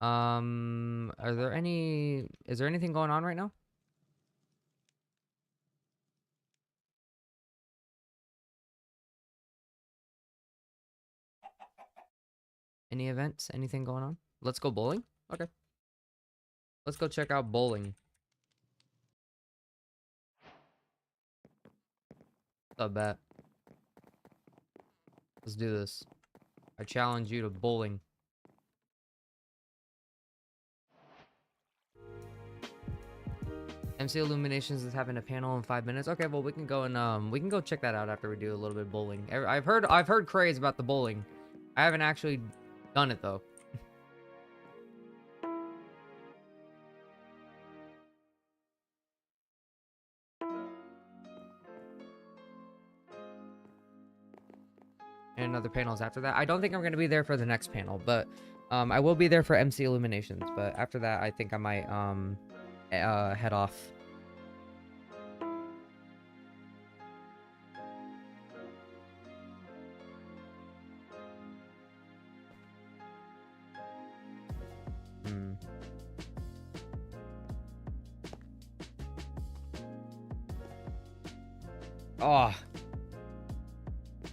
Is there anything going on right now? Any events? Anything going on? Let's go bowling? Okay. Let's go check out bowling. I bet. Let's do this. I challenge you to bowling. MC Illuminations is having a panel in 5 minutes. Okay, well we can go and we can go check that out after we do a little bit of bowling. I've heard craze about the bowling. I haven't actually done it though. And another panels after that. I don't think I'm gonna be there for the next panel, but I will be there for MC Illuminations. But after that, I think I might head off. Oh.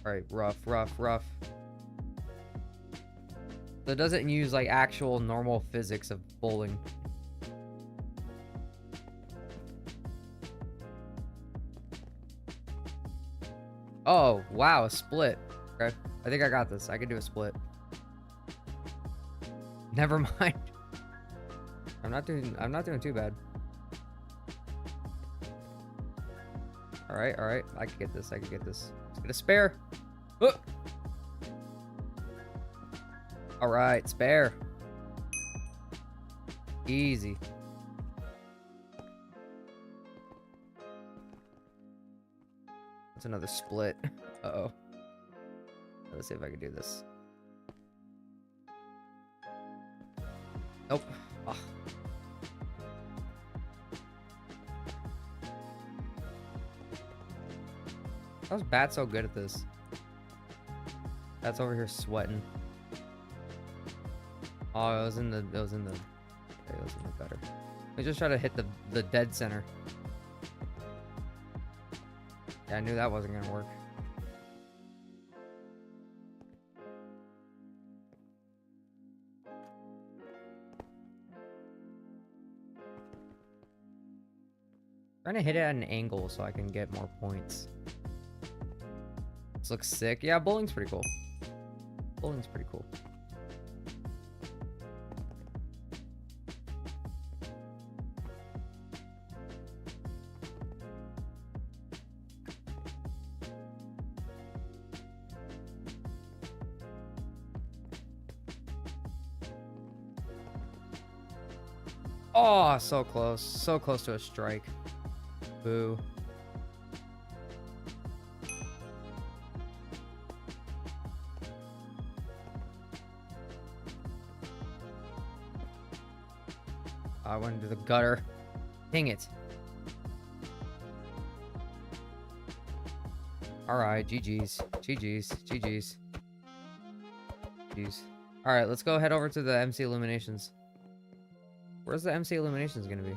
Alright, rough. So it doesn't use like actual normal physics of bowling. Oh, wow, a split. Okay. I think I got this. I can do a split. Never mind. I'm not doing too bad. Alright. I can get this. Let's get a spare. Alright, spare. Easy. That's another split. Uh-oh. Let's see if I can do this. Nope. Oh. How's Bat so good at this? Bat's over here sweating. Oh, it was in the gutter. We just try to hit the dead center. Yeah, I knew that wasn't gonna work. Trying to hit it at an angle so I can get more points. This looks sick. Yeah, bowling's pretty cool. Bowling's pretty cool. Oh, so close. So close to a strike. Boo. I went into the gutter. Dang it. Alright, GG's. GG's. Alright, let's go head over to the MC Illuminations. Where's the MC Illuminations gonna be?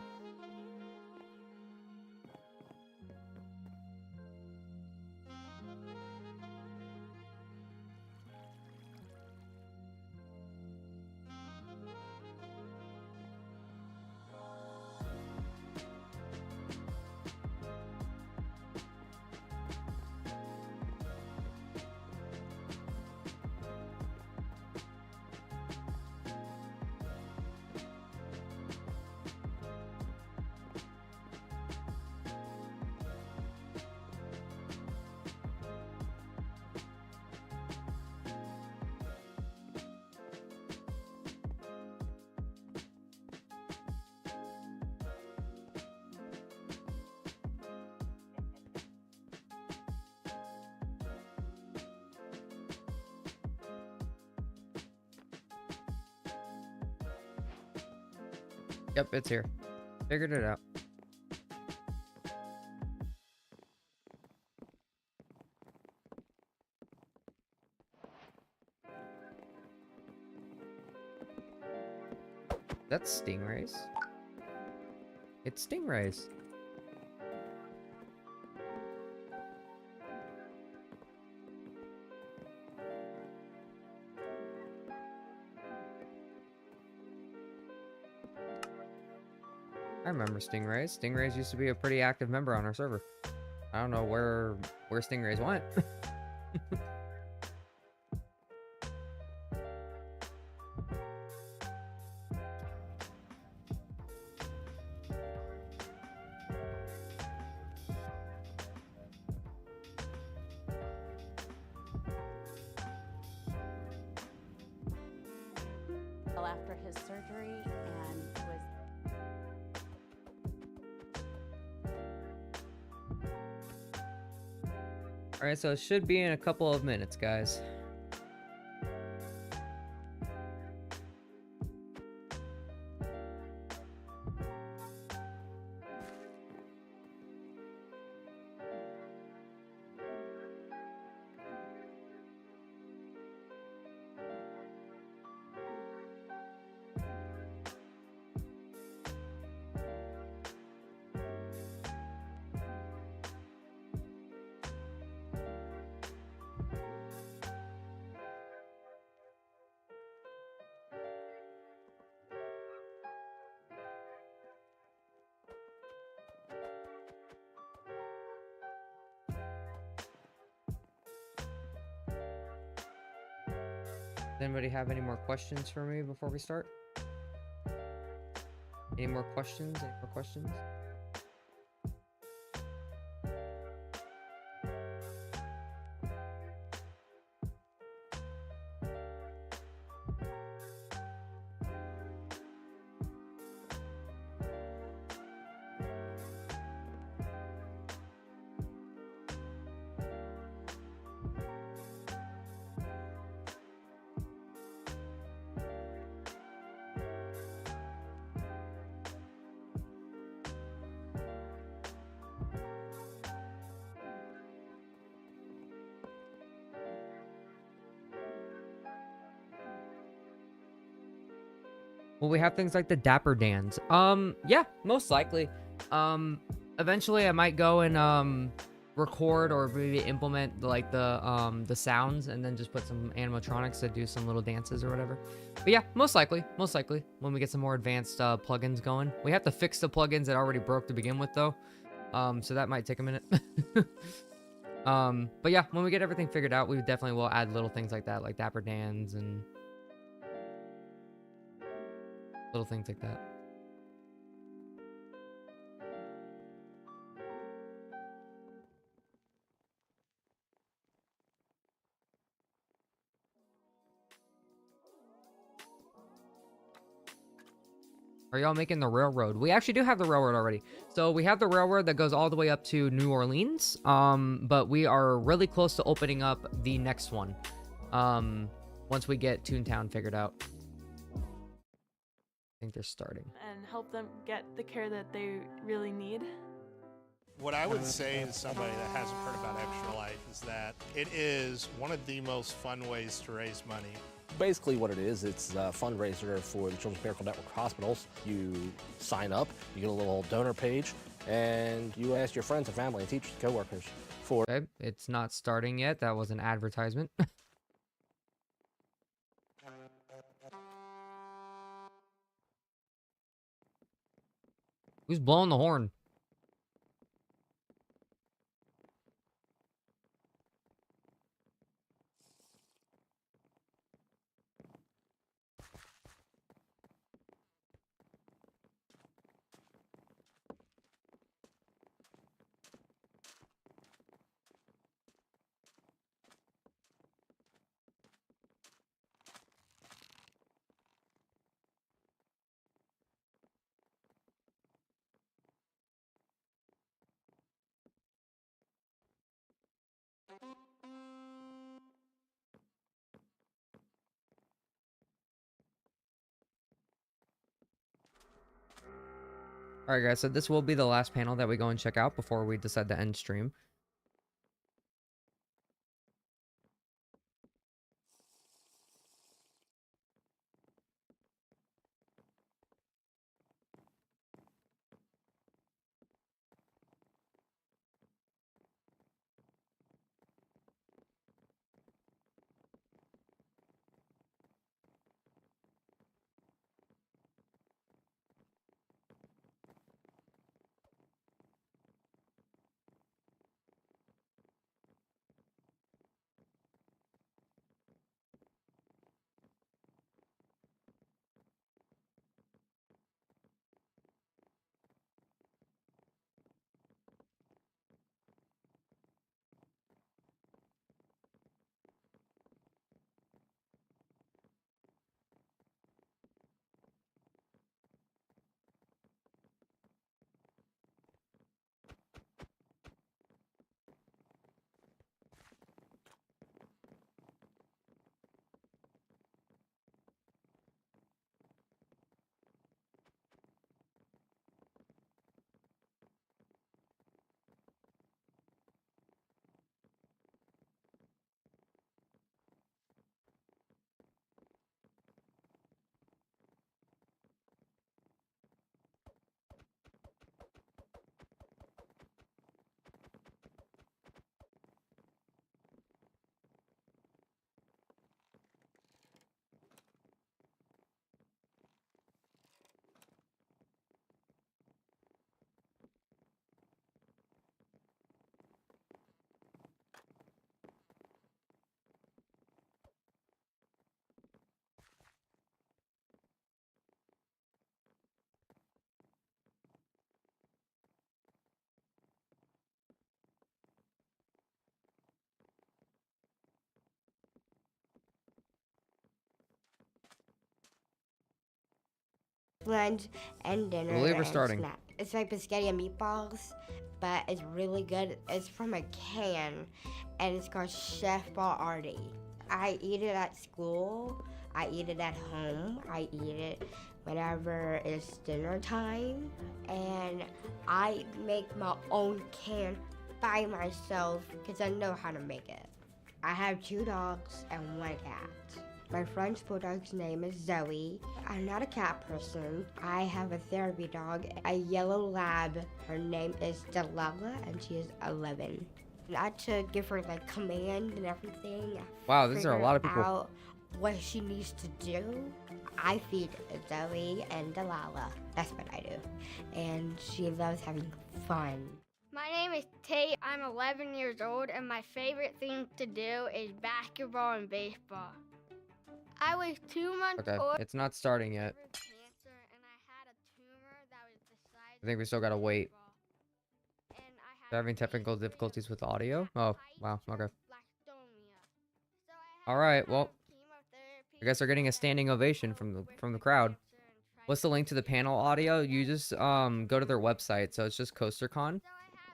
Yep, it's here. Figured it out. That's stingrays. It's stingrays. I remember stingrays. Stingrays used to be a pretty active member on our server. I don't know where stingrays went. After his surgery and was Alright, so it should be in a couple of minutes, guys. Does anybody have any more questions for me before we start? Any more questions? Any more questions? Will we have things like the Dapper Dans? Yeah, most likely. Eventually I might go and record or maybe implement like the sounds and then just put some animatronics to do some little dances or whatever. But yeah, most likely when we get some more advanced plugins going. We have to fix the plugins that already broke to begin with though. So that might take a minute. But yeah, when we get everything figured out, we definitely will add little things like that, like Dapper Dans and little things like that. Are y'all making the railroad? We actually do have the railroad already. So we have the railroad that goes all the way up to New Orleans. But we are really close to opening up the next one. Once we get Toontown figured out. I think they're starting. And help them get the care that they really need. What I would say to somebody that hasn't heard about Extra Life is that it is one of the most fun ways to raise money. Basically what it is, it's a fundraiser for the Children's Miracle Network hospitals. You sign up, you get a little donor page, and you ask your friends and family and teachers and coworkers for... Okay, it's not starting yet. That was an advertisement. Who's blowing the horn? Alright guys, so this will be the last panel that we go and check out before we decide to end stream. lunch, and dinner. I believe we're and starting. Snack. It's like spaghetti and meatballs, but it's really good. It's from a can, and it's called Chef Boyardee. I eat it at school. I eat it at home. I eat it whenever it's dinner time, and I make my own can by myself because I know how to make it. I have 2 dogs and 1 cat. My French bulldog's name is Zoe. I'm not a cat person. I have a therapy dog, a yellow lab. Her name is Delilah, and she is 11. And I had to give her like command and everything. Wow, these are a figure lot of people. out what she needs to do. I feed Zoe and Delilah. That's what I do. And she loves having fun. My name is Tate. I'm 11 years old, and my favorite thing to do is basketball and baseball. I was 2 months Okay, old. it's not starting yet. Cancer, and I had a tumor that was the size I think we of still a gotta wait. baseball. And I had They're having technical difficulties with audio? Oh, wow, okay. Alright, well, I guess they're getting a standing ovation from the crowd. What's the link to the panel audio? You just go to their website. So it's just CoasterCon.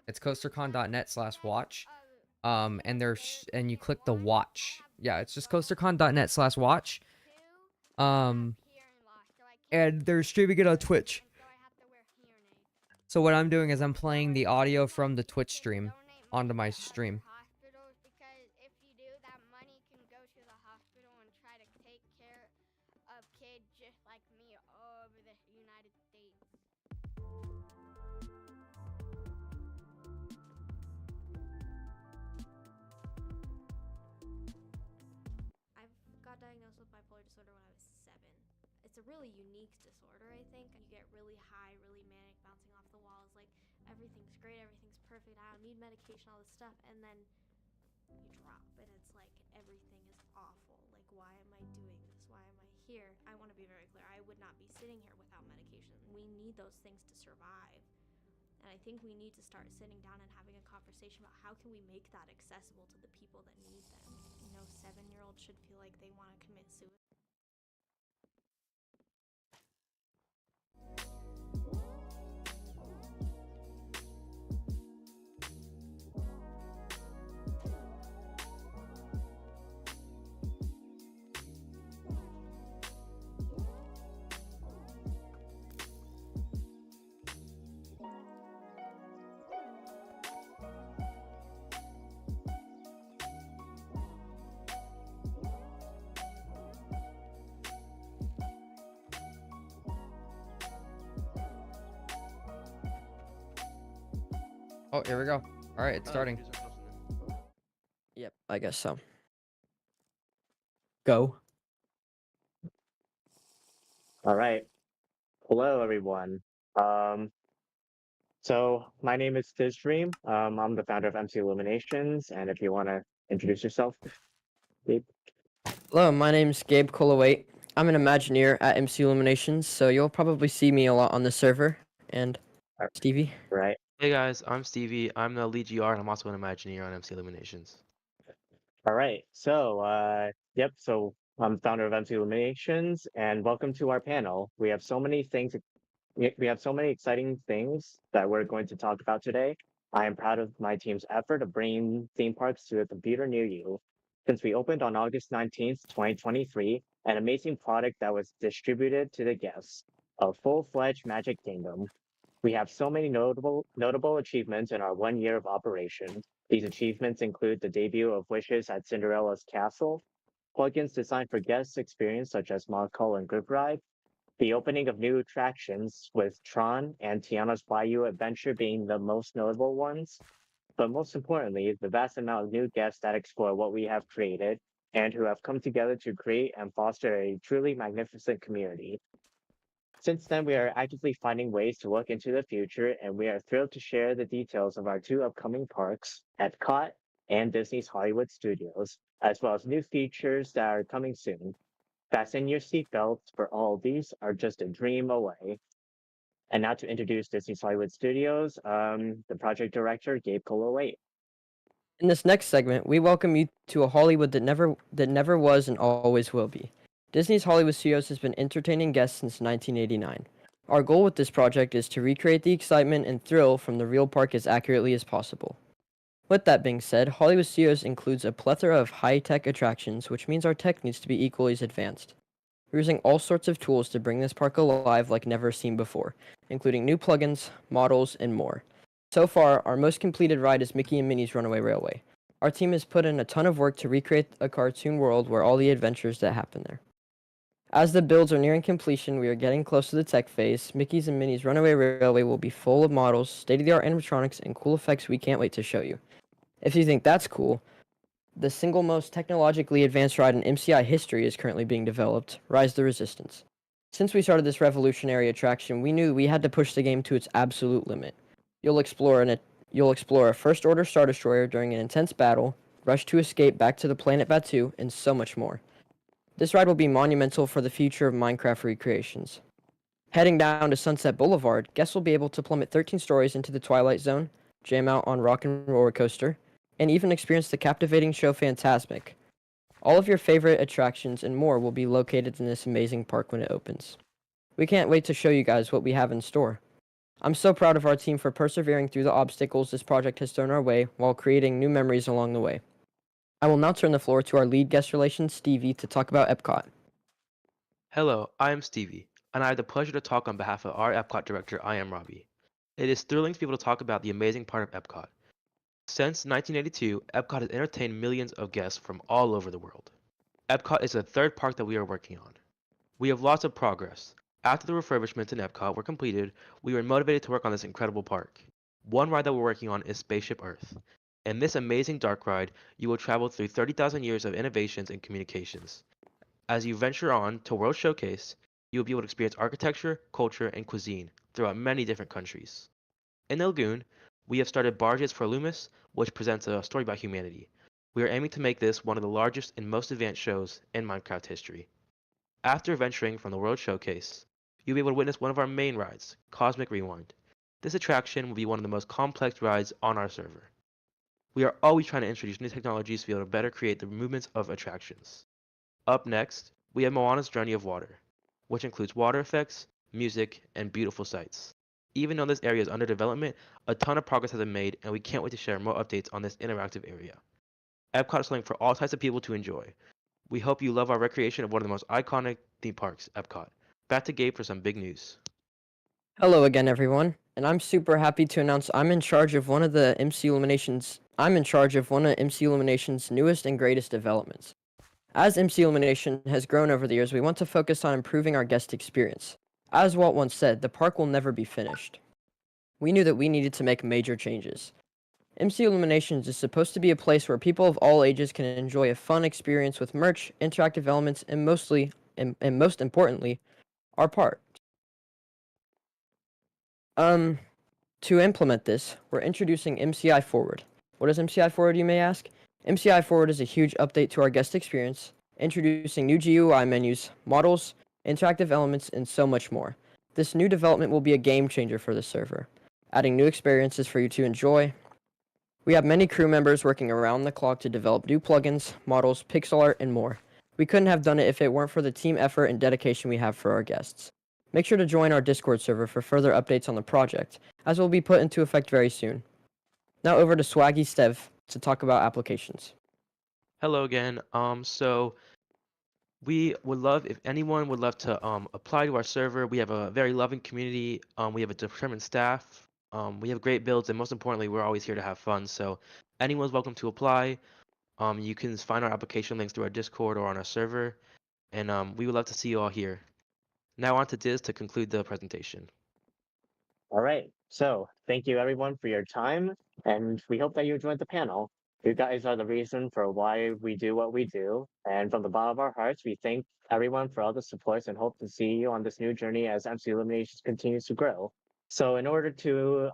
It's coastercon.net/watch. And you click the watch. Yeah, it's just coastercon.net/watch. And they're streaming it on Twitch. So what I'm doing is I'm playing the audio from the Twitch stream onto my stream. Because if you do, that money can go to the hospital and try to take care of kids just like me all over the United States. I got diagnosed with bipolar disorder when I was 7. It's a really unique disorder, I think. You get really high, really manic, bouncing off the walls, like everything's great, everything's perfect, I don't need medication, all this stuff, and then you drop, and it's like everything is awful. Like, why am I doing this? Why am I here? I want to be very clear. I would not be sitting here without medication. We need those things to survive. And I think we need to start sitting down and having a conversation about how can we make that accessible to the people that need them. You know, 7-year-olds should feel like they want to commit suicide. Oh, here we go. Alright, it's starting. Yep, I guess so. Go. All right. Hello, everyone. So my name is Dream. I'm the founder of McIlluminations, and if you want to introduce yourself, Gabe. Hello, my name's Gabe Colawait. I'm an Imagineer at McIlluminations, so you'll probably see me a lot on the server. And Stevie. Right. Hey guys, I'm Stevie. I'm the lead GR, and I'm also an Imagineer on McIlluminations. All right. So, yep. So I'm founder of McIlluminations, and welcome to our panel. We have so many things. We have so many exciting things that we're going to talk about today. I am proud of my team's effort of bringing theme parks to a computer near you. Since we opened on August 19th, 2023, an amazing product that was distributed to the guests, a full-fledged Magic Kingdom. We have so many notable achievements in our 1 year of operation. These achievements include the debut of Wishes at Cinderella's Castle, plugins designed for guest experience such as Mod Call and Group Ride, the opening of new attractions with Tron and Tiana's Bayou Adventure being the most notable ones, but most importantly, the vast amount of new guests that explore what we have created and who have come together to create and foster a truly magnificent community. Since then, we are actively finding ways to look into the future, and we are thrilled to share the details of our 2 upcoming parks, Epcot and Disney's Hollywood Studios, as well as new features that are coming soon. Fasten your seatbelts, for all these are just a dream away. And now to introduce Disney's Hollywood Studios, the project director, Gabe Colawait. In this next segment, we welcome you to a Hollywood that never was and always will be. Disney's Hollywood Studios has been entertaining guests since 1989. Our goal with this project is to recreate the excitement and thrill from the real park as accurately as possible. With that being said, Hollywood Studios includes a plethora of high-tech attractions, which means our tech needs to be equally as advanced. We're using all sorts of tools to bring this park alive like never seen before, including new plugins, models, and more. So far, our most completed ride is Mickey and Minnie's Runaway Railway. Our team has put in a ton of work to recreate a cartoon world where all the adventures that happen there. As the builds are nearing completion, we are getting close to the tech phase. Mickey's and Minnie's Runaway Railway will be full of models, state-of-the-art animatronics, and cool effects we can't wait to show you. If you think that's cool, the single most technologically advanced ride in MCI history is currently being developed, Rise the Resistance. Since we started this revolutionary attraction, we knew we had to push the game to its absolute limit. You'll explore a First-Order Star Destroyer during an intense battle, rush to escape back to the planet Batu, and so much more. This ride will be monumental for the future of Minecraft recreations. Heading down to Sunset Boulevard, guests will be able to plummet 13 stories into the Twilight Zone, jam out on Rock and Roller Coaster, and even experience the captivating show Fantasmic. All of your favorite attractions and more will be located in this amazing park when it opens. We can't wait to show you guys what we have in store. I'm so proud of our team for persevering through the obstacles this project has thrown our way while creating new memories along the way. I will now turn the floor to our lead guest relations, Stevie, to talk about Epcot. Hello, I am Stevie, and I have the pleasure to talk on behalf of our Epcot director, I am Robbie. It is thrilling to be able to talk about the amazing part of Epcot. Since 1982, Epcot has entertained millions of guests from all over the world. Epcot is the third park that we are working on. We have lots of progress. After the refurbishments in Epcot were completed, we were motivated to work on this incredible park. One ride that we're working on is Spaceship Earth. In this amazing dark ride, you will travel through 30,000 years of innovations and communications. As you venture on to World Showcase, you will be able to experience architecture, culture, and cuisine throughout many different countries. In the lagoon, we have started Barges for Loomis, which presents a story about humanity. We are aiming to make this one of the largest and most advanced shows in Minecraft history. After venturing from the World Showcase, you'll be able to witness one of our main rides, Cosmic Rewind. This attraction will be one of the most complex rides on our server. We are always trying to introduce new technologies to be able to better create the movements of attractions. Up next, we have Moana's Journey of Water, which includes water effects, music, and beautiful sights. Even though this area is under development, a ton of progress has been made, and we can't wait to share more updates on this interactive area. Epcot is something for all types of people to enjoy. We hope you love our recreation of one of the most iconic theme parks, Epcot. Back to Gabe for some big news. Hello again, everyone, and I'm super happy to announce I'm in charge of one of MC Illuminations' newest and greatest developments. As MC Illumination has grown over the years, we want to focus on improving our guest experience. As Walt once said, the park will never be finished. We knew that we needed to make major changes. MC Illuminations is supposed to be a place where people of all ages can enjoy a fun experience with merch, interactive elements, and most importantly, our park. To implement this, we're introducing MCI Forward. What is MCI Forward, you may ask? MCI Forward is a huge update to our guest experience, introducing new GUI menus, models, interactive elements, and so much more. This new development will be a game changer for the server, adding new experiences for you to enjoy. We have many crew members working around the clock to develop new plugins, models, pixel art, and more. We couldn't have done it if it weren't for the team effort and dedication we have for our guests. Make sure to join our Discord server for further updates on the project, as it will be put into effect very soon. Now over to Swaggy Stev to talk about applications. Hello again. So we would love if anyone would love to apply to our server. We have a very loving community. We have a determined staff. We have great builds, and most importantly, we're always here to have fun. So anyone's welcome to apply. You can find our application links through our Discord or on our server, and we would love to see you all here. Now on to Diz to conclude the presentation. All right. So thank you everyone for your time, and we hope that you enjoyed the panel. You guys are the reason for why we do what we do, and from the bottom of our hearts, we thank everyone for all the supports and hope to see you on this new journey as MC Illuminations continues to grow. So in order to,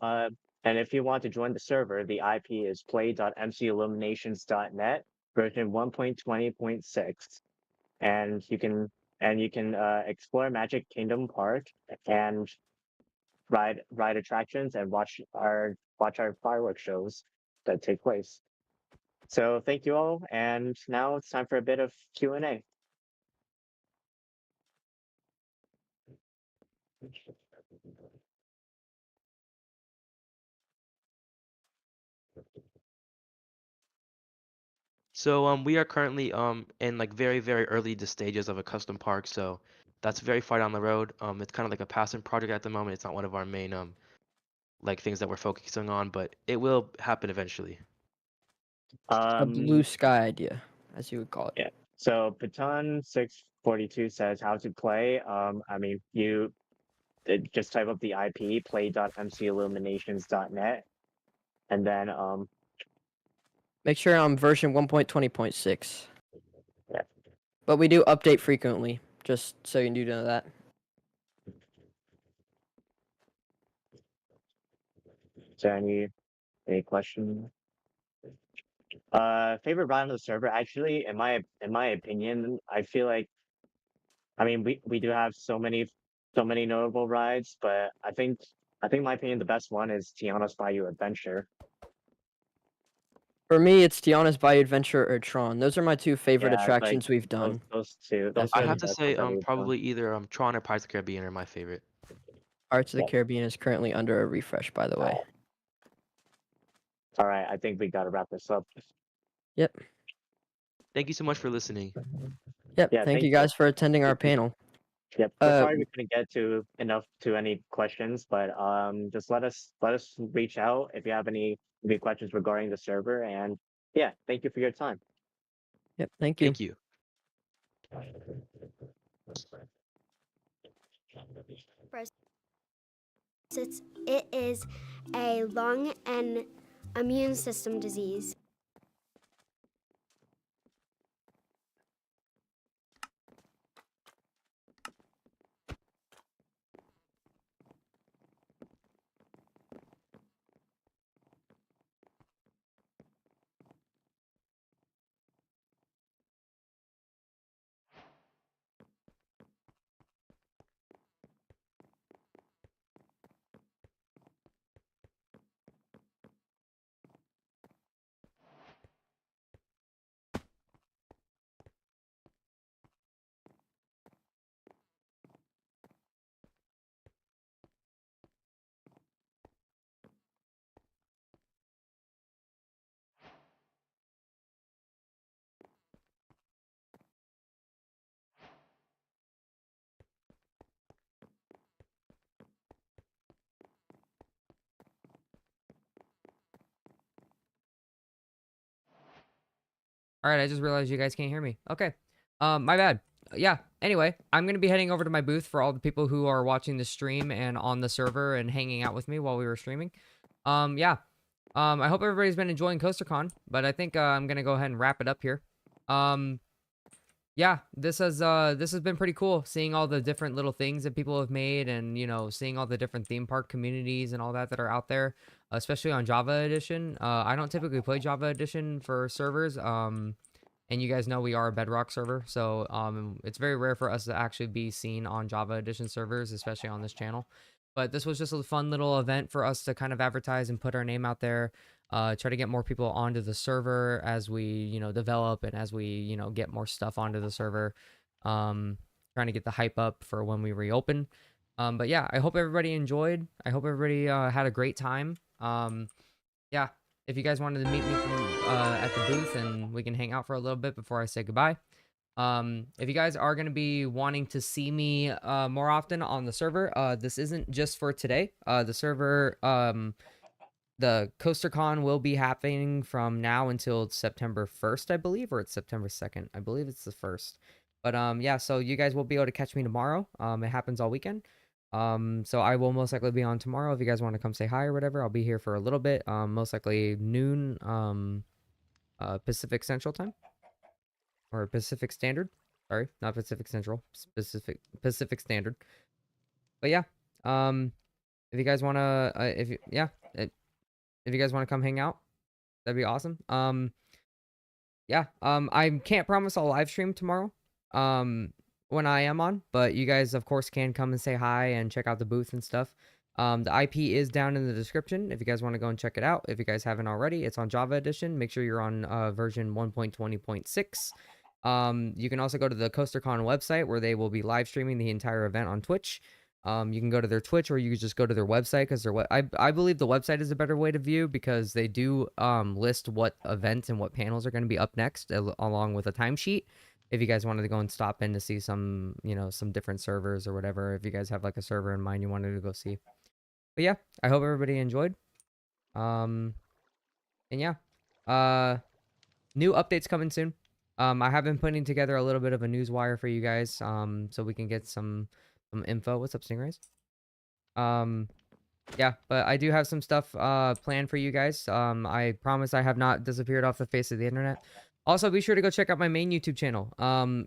and if you want to join the server, the IP is play.mcilluminations.net, version 1.20.6, and you can explore Magic Kingdom Park and ride attractions and watch our fireworks shows that take place. So thank you all, and now it's time for a bit of Q&A. So we are currently in like very early stages of a custom park, so that's very far down the road. It's kind of like a passion project at the moment. It's not one of our main like things that we're focusing on, but it will happen eventually. A blue sky idea, as you would call it. Yeah. So Paton 642 says how to play. I mean, you just type up the IP play.mcilluminations.net, and then Make sure I'm version 1.20.6. Yeah. But we do update frequently, just so you do know that. Is there any questions? Favorite ride on the server? Actually, in my opinion, I feel like, I mean, we do have so many notable rides, but I think in my opinion the best one is Tiana's Bayou Adventure. For me, it's Tiana's Bayou Adventure or Tron. Those are my two favorite Yeah, like, attractions we've done. Those two. I have to say probably either Tron or Pirates of the Caribbean are my favorite. Pirates of the Caribbean is currently under a refresh, by the way. All right, I think we gotta wrap this up. Yep. Thank you so much for listening. Yep. Yeah, thank you guys for attending our panel. Yep. We're sorry we couldn't get to any questions, but just let us reach out if you have any questions regarding the server, and yeah, thank you for your time. Yep. Thank you. Thank you. It is a lung and immune system disease. All right, I just realized you guys can't hear me. Okay. My bad. Yeah, anyway, I'm going to be heading over to my booth for all the people who are watching the stream and on the server and hanging out with me while we were streaming. Yeah. I hope everybody's been enjoying CoasterCon, but I think I'm going to go ahead and wrap it up here. Yeah, this has been pretty cool seeing all the different little things that people have made, and you know, seeing all the different theme park communities and all that are out there, especially on Java Edition. I don't typically play Java Edition for servers, and you guys know we are a Bedrock server, so it's very rare for us to actually be seen on Java Edition servers, especially on this channel. But this was just a fun little event for us to kind of advertise and put our name out there. Try to get more people onto the server as we, you know, develop and as we, you know, get more stuff onto the server. Trying to get the hype up for when we reopen. But yeah, I hope everybody enjoyed. I hope everybody had a great time. Yeah, if you guys wanted to meet me at the booth and we can hang out for a little bit before I say goodbye. If you guys are going to be wanting to see me more often on the server, this isn't just for today. The server, the CoasterCon will be happening from now until September 1st, I believe, or it's September 2nd. I believe it's the 1st. But yeah, so you guys will be able to catch me tomorrow. It happens all weekend. So I will most likely be on tomorrow. If you guys want to come say hi or whatever, I'll be here for a little bit. Most likely noon Pacific Central Time. Or Pacific Standard. Sorry, not Pacific Central. Pacific Standard. But yeah, if you guys want to if you guys want to come hang out, that'd be awesome. Yeah, I can't promise I'll live stream tomorrow when I am on, but you guys of course can come and say hi and check out the booth and stuff. The IP is down in the description if you guys want to go and check it out. If you guys haven't already, it's on Java Edition. Make sure you're on version 1.20.6. You can also go to the CoasterCon website where they will be live streaming the entire event on Twitch. You can go to their Twitch, or you can just go to their website, because I believe the website is a better way to view, because they do list what events and what panels are going to be up next, along with a timesheet. If you guys wanted to go and stop in to see some, some different servers or whatever, if you guys have like a server in mind you wanted to go see. But yeah, I hope everybody enjoyed. And yeah, new updates coming soon. I have been putting together a little bit of a news wire for you guys, so we can get some info. What's up, Stingrays? Yeah, but I do have some stuff planned for you guys. I promise I have not disappeared off the face of the internet. Also, be sure to go check out my main YouTube channel.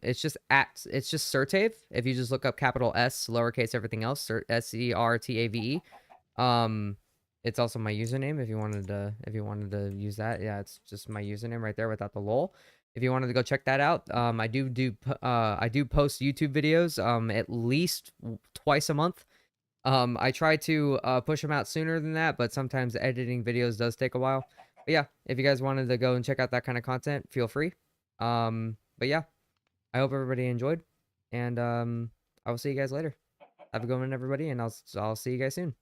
It's just Sertave. If you just look up capital S, lowercase everything else, SERTAVE. It's also my username if you wanted to use that. Yeah, it's just my username right there without the lol. If you wanted to go check that out, I do post YouTube videos at least twice a month. I try to push them out sooner than that, but sometimes editing videos does take a while. But yeah, if you guys wanted to go and check out that kind of content, feel free. But yeah, I hope everybody enjoyed, and I will see you guys later. Have a good one, everybody, and I'll see you guys soon.